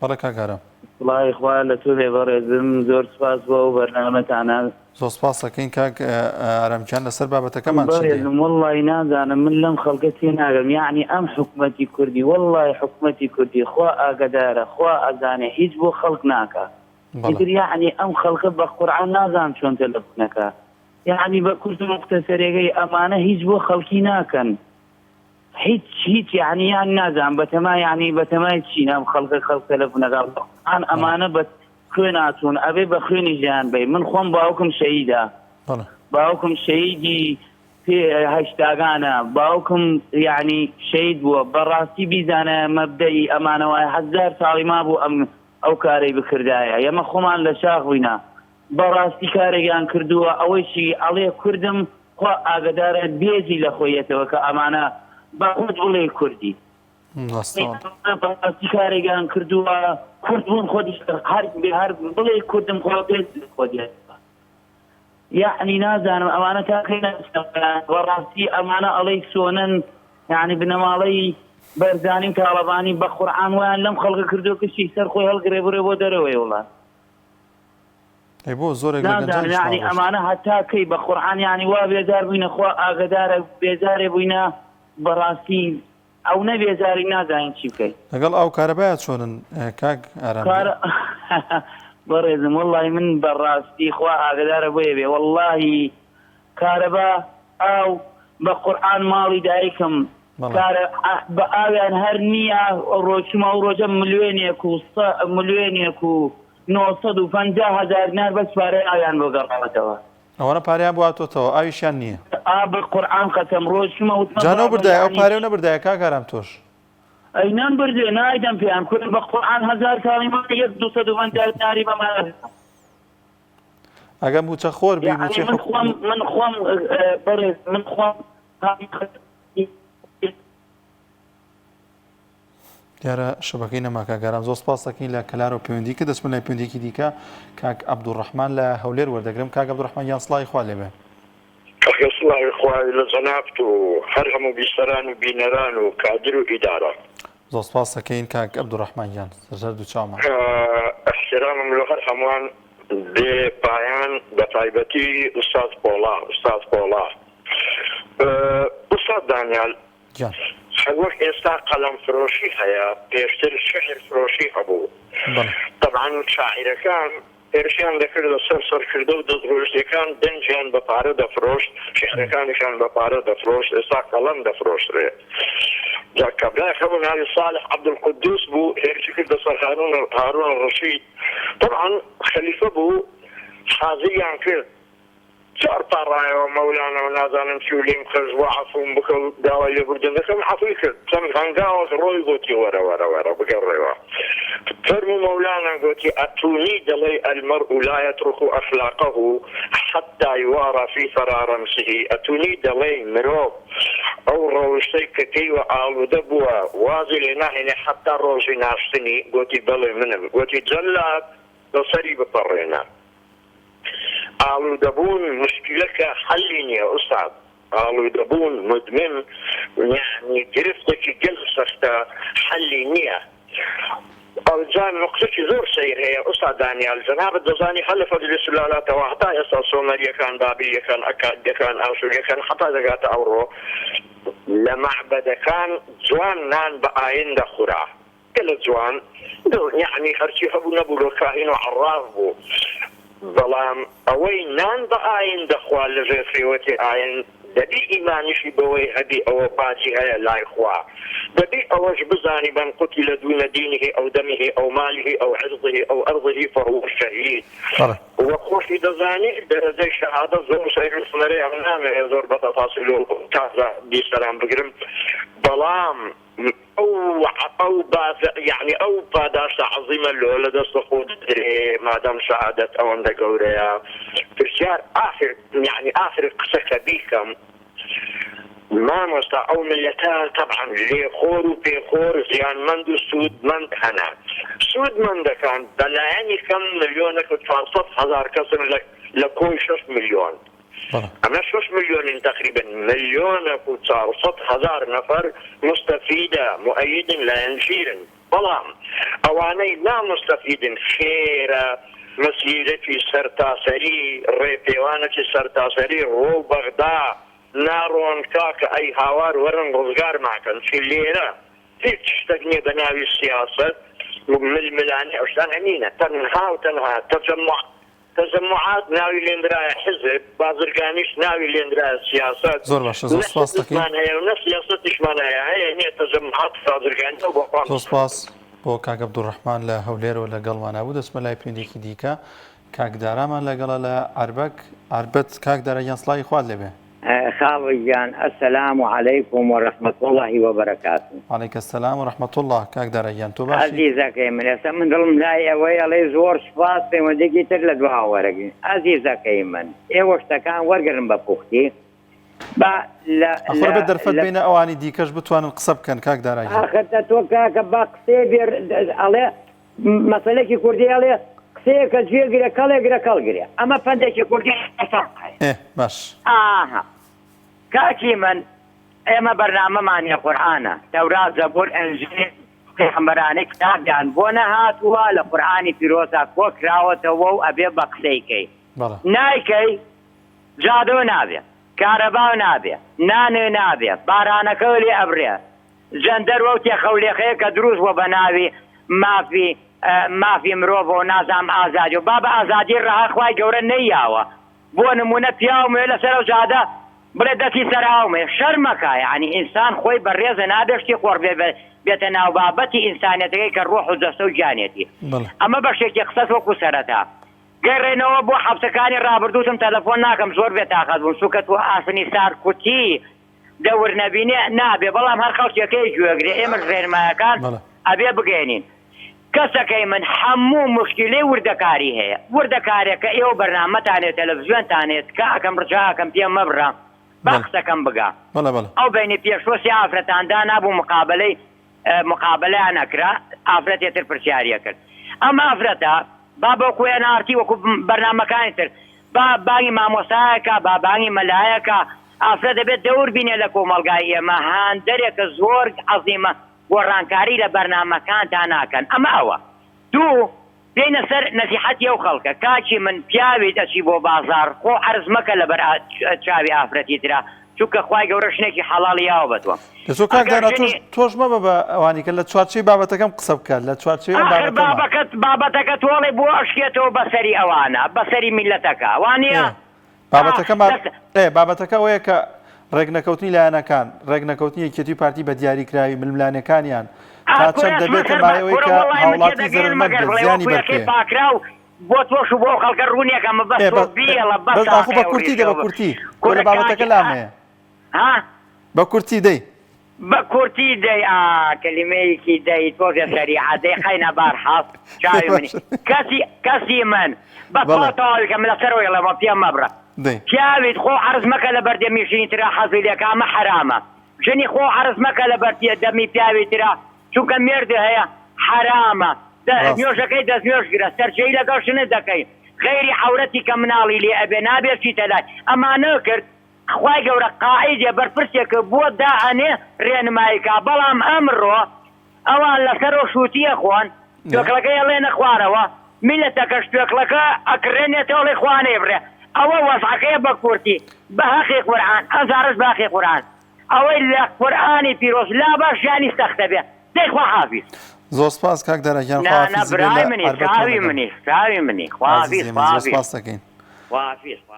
بەڵێ کاک ئارام سڵاوی خوا لە تۆ بێ بەڕێزم. زۆر سپاس بۆ و بەرنامەتانە. زۆر سپاس دەکەین کاک ئارامکیان لەسەر بابەتەکەمان بەڕێزم. وەڵڵی نازانم من لەم خەڵکە تێ ناگەم. یعنی ئەم حکومەتی کوردی وەڵڵی حکومەتی کوردی خوا ئاگدارە خوا ئەزانێ هیچ بۆ خەڵک ناکە. ئیتر یعنی ئەم خەڵکە بە قورعان نازانم چۆن تەلەفۆنەکە. یعنی بە کورت و مختصرێگەی ئەمانە هیچ بۆ خەڵکی ناکەن. هیچ یعنی نازانم بەتەمای چین ئەم خەڵکە تەلەفۆنەکە ئەمانە بە خوێناتون ئەبێ بە خوێنی ژیان بێ. من خۆم باوکم شەهیدە، باوکم شەهیدی هەشتاگانە، باوکم یعنی شەهید بووە. بەڕاستی بیزانە مەبدەی ئەمانەوەی 1000 ساڵی ما بوو ئەو کارەی بکردایە. ئێمە خۆمان لە شاخ بووینە، بەڕاستی کارێکیان کردووە ئەوەیشی ئەڵێ کوردم خوا ئاگدارە بێزی لە خۆیەتەوە کە ئەمانە باخۆت بڵێ کوردی. بەڕاستی کارێکیان کردووە کورد بوون خۆدیش هەر بڵێ کوردم خوا بێز لە خۆیەت. یعنی نازانم ئەمانە تاکەی ناستەوە بەڕاستی ئەمانە ئەڵەی سۆنن، یعنی بنەماڵەی بەرزانی تاڵەبانی بە قورعان ویان لەم خەڵکە کردو کەشی سەر خۆی هەڵگرێ بڕێ بۆ دەرەوەی وڵات. بۆ زۆرێک یعنی ئەمانە هەتاکەی بە قورعان یعنی وا بێزار بووینە خوا ئاگدارە بێزارێ بووینە بەڕاستی ئەو نەبێزاری نازانین چی بکەین. لەگەڵ ئەو کارەبایە چۆنن کاک ئارام؟ بەڕێزم وەڵڵاهی من بەڕاستی خوا ئاگدارە بۆیە بێ. وەڵڵاهی کارەبا ئاو بە قورعان ماڵی دایکم بە ئاویان هەر نییە ڕۆژمە و ڕۆژە ملیۆنێک و 950,000 دینار بەس پارەی ئاویان بۆ گەڕاوەتەوە. ئەوانە پاریان بواتۆتەوە ئاویشیان نییە. بە قورعان قەسەم ڕۆژمە جانەوە بردای ئەو پارێ و نەبردایە کاکارام تۆش؟ ئەینان بردێ نایدەم پێیان کورد بە قورعان 1000 ساڵی ما 250 دیناری بەمانە. ئەگەم بووچە خۆر بی من خۆم بەڕێز من خۆم دیارە شەبەکەی نەماکە گەرام زۆر سپاس دەکەین لە کەلار و پەیوەندی کە دەچمە لای پەیوەندیێکی دیکە کاک عەبدوڕەحمان لە هەولێر وەردەگرم. کاک عەبدوڕەحمان گیان سڵاوی خوا لێبێ. سڵاوی خوای لە جەنابت و هەر هەموو بیسەران و بینەران و کادر و ئیدارە. زۆر سپاس دەکەین کاک عەبدوڕەحمان گیان سەرجەر دوو چاومان. احترامم لە هەر هەمووان بێ پایان بە تایبەتی ئوستاز پۆڵا ئوستاز دانیال هەروەک ئێستا قەلەم فرۆشی هەیە، پێشتر شەعر فرۆشی هەبوو. طبعا شاعیرەکان پێرشیان دەکرد لەسەر سەرکردە و دەستڕۆژتیەکان دەنجیان بە پارە دەفرۆشت، شعرەکانیشان بە پارە دەفرۆشت، ئێستا قەڵەم دەفرۆشترێ. جا کەبرای خەبوو ناوی صالح عەبدولقودوس بوو، هێرشی کرد لەسەر هارون ڕەشید. طبعا خەلیفە بوو، حازریان کرد 4 پاڕایەوە مەولانە و نازانم چی و لێم خەرج بۆ عەفوم بکە و داوای لێبوردن دەکەم، عەفوی کرد. چەند هەنگاوەش ڕۆی گوتی وەرە بگەڕێەوە. فەرموو مەولانا گوتی ئەتونی دەڵێ المەرء لا يترك أخلاقه حتى يوارى في ثرى رمسه. ئەتونی دەڵێ مرۆڤ ئەو ڕۆژتەی کە پێیوە ئاڵوودە بووە وازی لێ ناهێنێ حتا ڕۆژی ناشتنی. گوتی بەڵێ منم. گوتی جەلات دەسەری بپەڕێنە. ئاڵوودەبوون مشکلەکە حەلی نییە ئوستاد. ئاڵوودەبوون مدمن یعنی گرفتێکی گەل سەختە، حەلی نییە. ئەوجان نقطەی زۆر سەیر هەیە ئوستاد دانیال. جەنابەت دەزانی هەر لە فەضلی سولالاتەوە هەتا ئێستا سۆمەریەکان، بابلیەکان، ئەکادیەکان، ئاشوریەکان هەتا دەگاتە ئەوڕۆ لە مەعبەدەکان جوان نان بە ئاین دەخورا. گەلە جوان یعنی هەرچی هەبوو نەبوو لۆ کاهین و عەڕاف بوو. بەڵام ئەوەی نان بە ئاین دەخوا لەژێر فێوەتی ئاین دەبی ئیمانیشی بەوەی هەبی ئەوە پاچی هەیە لای خوا. دەبی ئەوەش بزانی من قتل دون دينه أو دمه أو ماله أو عرضه أو أرضه فهو شهيد. وخوشي دزاني درجة شهادة زور سيد السمري أغنامي زور بتفاصيل كذا بسلام بقرم بلام أو يعني أو باداش عظيمة لولا دست خود ما دام شهادة أو عند قوريا في الشهر آخر قصة بيكم ما مستا او ملتان طبعا لي خور وبي خور زيان مند وسود مند هنا سود مند كان بلايني كم مليونك و400 هزار كسر لكوي 6 مليون. اما 6 مليون تقريبا مليونك و400 هزار نفر مستفيدة مؤيد لا ينشير. بلام اواني لا مستفيد خيرة مسيرتي سرتاسري ريبيوانتي سرتاسري رو بغداد نارون كاكا أي هاوار ورن رزقار معكن في الليلة هيك تشتقني بناوي السياسة ململاني أشتان أمينة تنها تجمعات ناوي لندراء حزب بازرقانيش ناوي لندراء سياسات زور باشا زور سباس تكين نفس سياستش معناها هي تجمعات بازرقانية زور سباس بۆ کاک عەبدوڕەحمان لە هەولێرەوە لەگەڵمانە بوو. دەچمە لای پێندێکی دیکە کاک دارامان لەگەڵە لە عەربەت. کاک دارەیان سڵاوی خوات لێبێ. خاڵی گیان ئەسەلام عەلەیکوم وەڕەحمەت الله وبەرەکاتوه. وعەلەیکە السەلام وەڕەحمەت الله. کاک دارەیان تۆ باشی؟ عەزیزەکەی من ئێستا من دڵم لای ئەوەی ئەڵێ زۆر سوپاس پەیوەندێکی تر لە دواوە وەرەگرین. عەزیزەکەی من ئێوە شتەکان وەرگرن بە پوختی ئەخۆ بە دەرفەت بینە ئەوانی دیکەش بتوانن قسە بکەن. کاک دارایی ئاخرتە تۆ کاکە با قسێ بێر ئەڵێ مەسەلێکی کوردی ئەڵێ قسەیەکە جێگرە کەڵێگرە کەڵگرێ ئەمە پەندێکی کوردی باش. ئاها کاکی من ئێمە بەرنامەمانیە قورئانە تەورات زەبور ئەنجیل پێغەمبەرانەی کتابیان بۆ نەهاتووە لە قورئانی پیرۆزە کۆ کراوەتەوە و ئەبێ بە قسەیکەی نایکەی جادۆ نابێ کارەباو نابێ نانێ نابێ بارانەکە لێ ئەبرێ جەندەرەوە و تێخەولێخەیە کە دروست بۆ بە ناوی مافی مرۆڤ و نازام ئازادی و با بە ئازادی ڕەها خوای گەورە نەیاوە بۆ نمونە پیاومێ لەسەر ئەو جادە بڵێ دەتی سەراومێ شەرمەکە یعنی ئینسان خۆی بەڕێزە نابێشتی خۆڕ بێتە ناو بابەتی ئینسانیەتەکەی کە ڕۆح و جەستە و گیانێتی ئەمە بەشێکی قسەت وەکو سەرەتا گەڕێنەوە بۆ حەوتەکانی ڕابردووتم تەلەفۆن ناکەم زۆر بێت تاقەت بووم چووکە تو ئاسنی سار کوتی دەور نەبینێ نابێ بەڵام هەر خەڵکیەکەی گوێگرێ ئێمە ژێرمایەکان ئەبێ بگەێنین کەسەکەی من هەموو مشکلەی وردەکاری هەیە وردەکارێکە ئێوە بەرنامەتانێت تەلەڤیزیۆنتانێت کە ئەکەم ڕجاکەم پێم مەبڕە با قسەکەم بگا ئەو بینی پێشوەسی ئافرەتاندا نابوو مقابلەیان نەکرا ئافرەتێتر پرسیاریە کرد ئەم ئافرەتە با بۆ کۆیان ئارتی وەکو بەرنامەکانی تر با بانگی مامۆستایەکە با بانگی مەلایەکە ئافرەت دەبێت دەور بینێ لە کۆمەڵگای ئێمە هاندەرێکە زۆر عەزیمە گۆڕانکاری لە بەرنامەکانتان ناکەن ئەمە ئەوە دوو بینە سەر نەسیحەتی ئەو خەڵکە کاچی من پیاوی دەچی بۆ بازار خۆ عەرز مەکە لەبەر چاوی ئافرەتی ترا چونکە خوای گەورە شتێکی حەڵاڵی یاوە بەتوە تۆش مەبە بە ئەوانی کە لە چوارچێی بابەتەکەم قسە بکات لە چوارچێ بابەتەکە تۆڵێ بۆ ئەشکێتەوە بەسەری ئەوانە بەسەری میلەتەکە وانە بابەتەکە ئەوەیە کە ڕێگنەکەوتنی لایەنەکان ڕێگنەکەوتنی یەکێتی پارتی بە دیاریکراوی ململانەکانیان تا چەند دەبێتە مایەوەی کە هاوڵاتی زەرمەند زیانی بەرکێ بۆ تۆش و بۆ خەڵکە ڕوونیەکەمە بەس بە کورتی دێ بە کورتی کۆ لە بابەتەکە لامەیە بە کورتی دەی بە کورتی دەی کەلیمەیەکی دەی تۆزێ سەریعە دەی قەینە بارحاس چاوی منی کەسی من بە تەواوی من لەسەرەوەی لەمە پێم مەبڕە پیاویت خۆ عەرز مەکە لە بەردەمیژنی ترا حەزی لێکە ئەمە حرامە ژنی خۆ عەرز مەکە لە بەردەمی پیاوی ترا چونکە مێردە هەیە حرامە نوێژەکەی دەستنوێژگرە سەرچەی لەگەڵ شنە دەکەی غەیری عەورەتی کە مناڵی لێ ئەبێ نابێت چیتە لای ئەمانە کرد خوای گەورە قائیدێ بەرپرسێکە بۆ دائەنێ ڕێنماییکە بەڵام ئەمڕۆ ئەوان لەسەرۆ شووتیە خۆن توێکڵەکەی ئەڵێنە خوارەوە میلەتەکە شتێکڵەکە ئەکرێنێتەوە لێ خوانێ بڕێ ئەوە وەزعەکەیە بە کورتی بە هەقی قورئان ئەزارش بە هەقی قورئان ئەوەی لە قورئانی پیرۆز لا باش ژیانی سەختە بێ دەی خوا حافیز زۆر سپاس کاک دەرەگیان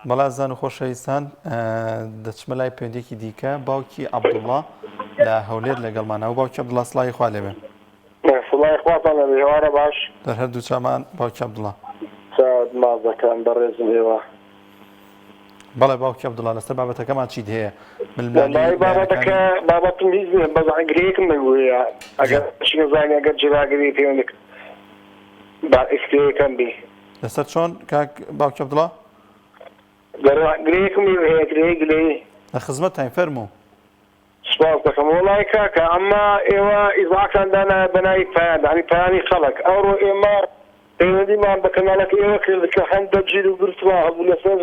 بەڵا زان و خۆشەویستان دەچمە لای پەیوەندێکی دیکە باوکی عەبدوڵڵا لە هەولێر لەگەڵمانە و باوکی عەبدوڵڵا سڵاوی خوا لێبێ سڵاوی خواتان لەبێ هێوارە باش دەر هەردوو چامان باوکی عەبدوڵڵا ماز دەکەن بەڕێزم ئێوە بەڵێ باوکی عەبدوڵڵا لەسەر بابەتەکەمان چیت هەیە بابەتم هیچ نییە بەزانگرەیەکم بگوویە ئەگەر شنەزانانی ئەگەر جێراگەری پەیوەندێک با ئیسکرەیەکەم بێ لەسەر چۆن کاک باوکی عەبدوڵڵا گرەیەکم گرەی لە خزمەتتان فەرموو سپاس دەکەم وەڵای کاکە ئەمما ئێوە ئیزاعتاندانە بەناوی پایان دانی پایانی خەڵک ئەوڕۆ ئێمە پەیوەندیمان بە کەناڵەکە ئێوە کرد کە هەندە جیر و گرتووە هەبوو لەسەر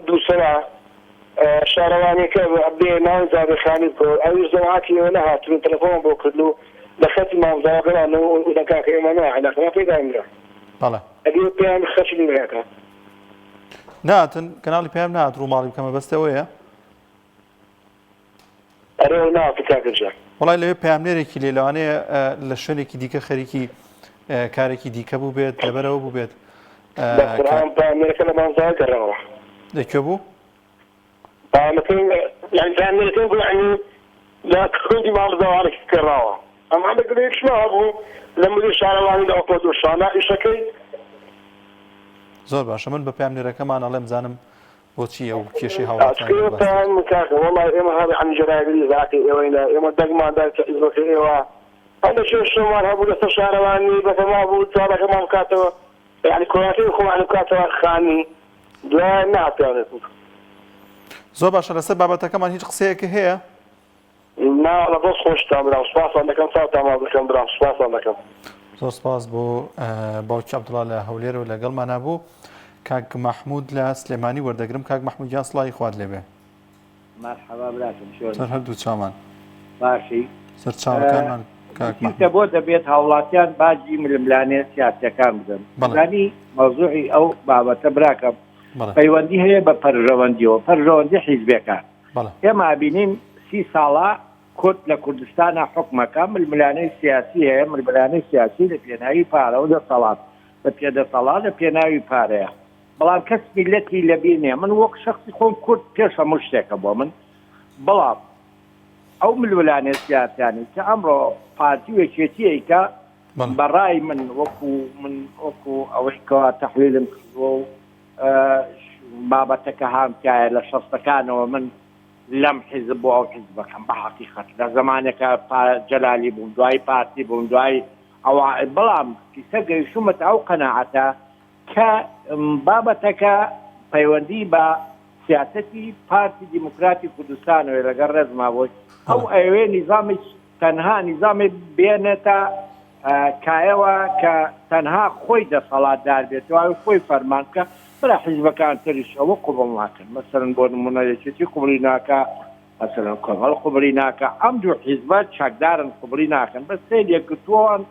دووسەرا شارەوانێکە بێ ناوی زادەخانی بکۆ ئەویش زەماعەتی ئێوە نەهاتون تەلەفۆن بۆ کرد و لە خەتی مامزاوەگەڵانەوە و دەکاکە ئێمە ناعلاقەمە پێداینرا ئەگەر پێیان خەشی نوێیەکە ناتن کەناڵی پێم نات ڕووماڵی بکەمە بەستەوەیە ئەرێ ناوە کاکەجا وڵای لەوێ پامنێرێکی لێ لەوانەیە لە شوێنێکی دیکە خەریکی کارێکی دیکە بوو بێت لەبەرەوە بوو بێت پامنێرەکە لە مامزاوە گەڕاوە لەکوێ بوو؟ پامنێرەکە بوو لا كودي ما رضوا عليك كراوة ئەم هەندە گرێکشما هەبوو لە مدیر شارەوانی داوەکۆ دۆشانە ئیشەکەی زۆر باشە من بە پامنێرەکەمان ئەڵێم زانم بۆچی ئەو کێشەی هاوڵاتیان وڵای ئێمە هەر ئەنجراوی ذاتی ئێوەیە ئێمە دەگماندا کە ئیزبەکەی ئێوە هەندە شێشمان هەبوو لەسەر شارەوانی بەتەما بوو چارەکەمان بکاتەوە یعنی کۆیاکەی خۆمان بکاتەوە خانی دوای ناتوانێت زۆر باشە لەسەر بابەتەکەمان هیچ قسەیەکی هەیە؟ ناڵە بەس خۆشتان برام سوپاسان دەکەم چاوتان بکەم برام سوپاسان دەکەم زۆر سپاس بۆ باوکی عەبدوڵڵا لە هەولێر و لەگەڵمان هەبوو. کاک محمود لە سلێمانی وەردەگرم. کاک محمود گیان سڵاوی خوارد لێبێ. مەرحەبا براکەم سەر هەردوو چاوان باشی سەرچاوەکانمان کاک محمود بۆ دەبێت هاوڵاتیان باجی ململانێ سیاسەکان بدەن زانی مەوزوعی ئەو بابەتە براکەم پەیوەندی هەیە بە پەرژەوەندیەوە پەرژەوەندی حیزبەکان ئێمە بینین 30 ساڵە کورد لە کوردستانە حکومەکە ململانەی سیاسی هەیە ململانەی سیاسی لە پێناوی پارە و دەسەڵات بە پێدەسەڵات لە پێناوی پارەیە بەڵام کەس میلەتی لەبیر نییە من وەک شخصی خۆم کورد پێش هەموو شتێکە بۆ من بەڵام ئەو ململانێ سیاسیانی کە ئەمڕۆ پارتی وەکێتیەکە بەڕای من وەکو ئەوەی کەوا تەحلیلم کردووە و بابەتەکە هامتایە لە شەستەکانەوە من لەم حیزب بۆ ئەو حیزبەکەم بە حەقیقەت لە زمانێکە جەلالی بووم دوای پارتی بووم دوای ئەو بەڵام پیسە گەیشتومەتە ئەو قەناعەتە کە بابەتەکە پەیوەندی بە سیاسەتی پارتی دیموکراتی کوردستانەوە لەگەڵ ڕێزما بۆی ئەو ئەوێ نیزامی تەنها نیزامی بێنێتە کایەوە کە تەنها خۆی دەسەڵاتدار بێتەوە خۆی فەرمان بکە برا حیزبەکان تریش ئەوە قوبڵ ناکەن مەسەرەن بۆ نمونە یەکێتی قوبڵی ناکە مەسەرەن کۆمەڵ قوبڵی ناکە ئەم دوو حیزبە چاکدارن قوبڵی ناکەن بەس سێدێکتووان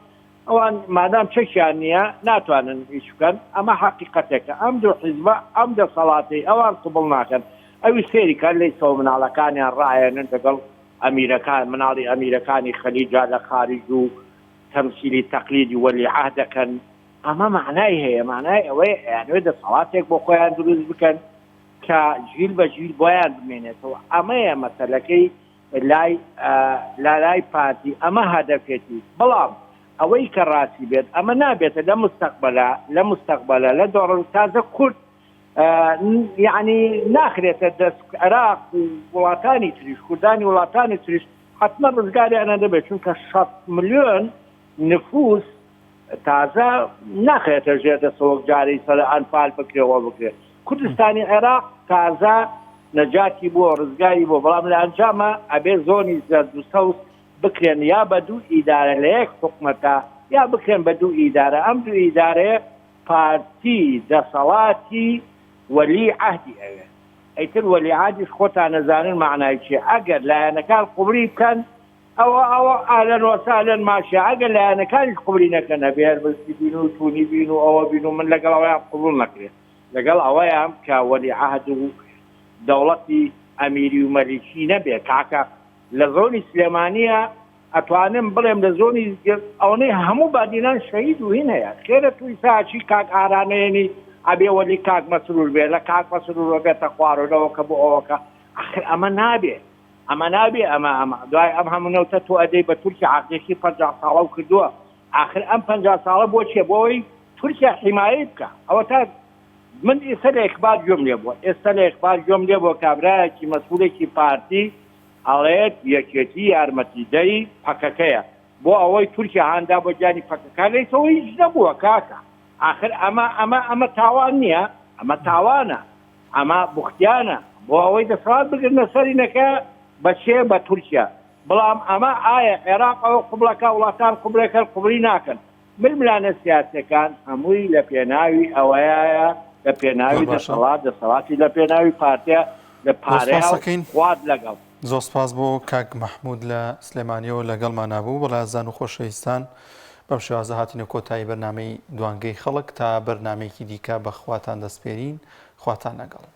ئەوان مادام چەکیان نییە ناتوانن هیچ بکەن ئەمە حەقیقەتێکە ئەم دوو حیزبە ئەم دەسەڵاتی ئەوان قوبڵ ناکەن ئەوی سێری کار لەی سەو مناڵەکانیان ڕایەنن لەگەڵ ئەمیرەکان مناڵی ئەمیرەکانی خەلیجا لە خارج و تەمسیلی تەقلیدی وەلیعهد دەکەن ئەمە معنای هەیە معنای ئەوەیە یانوێ دەسەڵاتێک بۆ خۆیان دروست بکەن کە ژیل بە ژیل بۆیان بمێنێتەوە ئەمەیە مەسەلەکەی لای پارتی ئەمە هەدەفێتی بەڵام ئەوەی کە ڕاستی بێت ئەمە نابێتە لە مستەقبەلە لە دۆڕ تازە کورد یعنی ناخرێتە دەست عێراق و وڵاتانی تریش کوردانی وڵاتانی تریش حتممە ڕزگاریانە دەبێت چونکە 6 ملیۆن نفوس تازە ناخێتە ژێتە سەوەک جارەی سەر ئەنفال بکرێەوە بکرێت کوردستانی عێراق تازە نەجاتی بۆ ڕزگاری بۆ بەڵام لە ئەنجامە ئەبێ زۆنی زەردوسەوس بکرێن یا بە دوو ئیدارە لە یەک حکومەتە یا بکرێن بە دوو ئیدارە ئەم دوو ئیدارەیە پارتی دەسەڵاتی وەلی عەهدی ئەوێ ئەیتر وەلی عەهدیش خۆتان نەزانن معنای چیە ئەگەر لایەنەکان قوبڵی بکەن ئەوە ئالەن وەسالەن ماشە ئەگەر لایەنەکانیش قوبڵی نەکەن ئەبێ هەربەستی بین و تونی بین و ئەوە بین و من لەگەڵ ئەوەیان قوبڵ نەکرێت لەگەڵ ئەوەیان کە وەلی عەهد و دەوڵەتی ئەمیری و مەلیکی نەبێت کاکە لە زۆنی سلێمانیە ئەتوانم بڵێم لە زۆنی ئەوەی هەموو بادینان شەهید و هین هەیە خێرە توی ساچی کاک ئارانەیەنی ئەبێ وەلی کاک مەسرور بێ لە کاک مەسرور بێتە خوارەوە کە بۆ ئەوەکە ئەمە نابێ ئەمە دوای ئەم هەمونەوتە تۆ ئەدەی بە تورکیا عەقدێکی 50 ساڵە و کردووە ئاخر ئەم 50 ساڵە بۆ چێ بۆەوەی تورکیا حیمایی بکە ئەوە تا من ئێستا لە ئیقبال گوێم لێ بووە ئێستا لە ئیقبال گوێم لێ بۆ کابرایەکی مەسئولێکی پارتی ئەڵێت یەکێتی یارمەتیدەی پەکەکەیە بۆ ئەوەی تورکیا هاندا بۆ گیانی پەکەکە لەیتەوە هیچ نەبووە کاکە ئاخر ئەمە تاوان نییە ئەمە تاوانە ئەمە بوختیانە بۆ ئەوەی دەسەڵات بگرنە سەرینەکە بەچێ بە تورکیا بەڵام ئەمە ئایا عێراق ئەوە قوبڵەکە وڵاتان قوبڵەکەن قوبڵی ناکەن ململانە سیاسەکان هەمووی لە پێناوی ئەوەیە لە پێناوی دەسەڵاتی لە پێناوی پارتیا لە پارەیە واد لەگەڵ زۆر سپاس بۆ کاک محمود لە سلێمانیەوە لەگەڵمان نبوو بەڵازان و خۆشەویستان بەم شێوازە هاتینە کۆتایی بەرنامەی دوانگەی خەڵک تا بەرنامەیەکی دیکە بە خواتان دەسپێرین خواتان لەگەڵ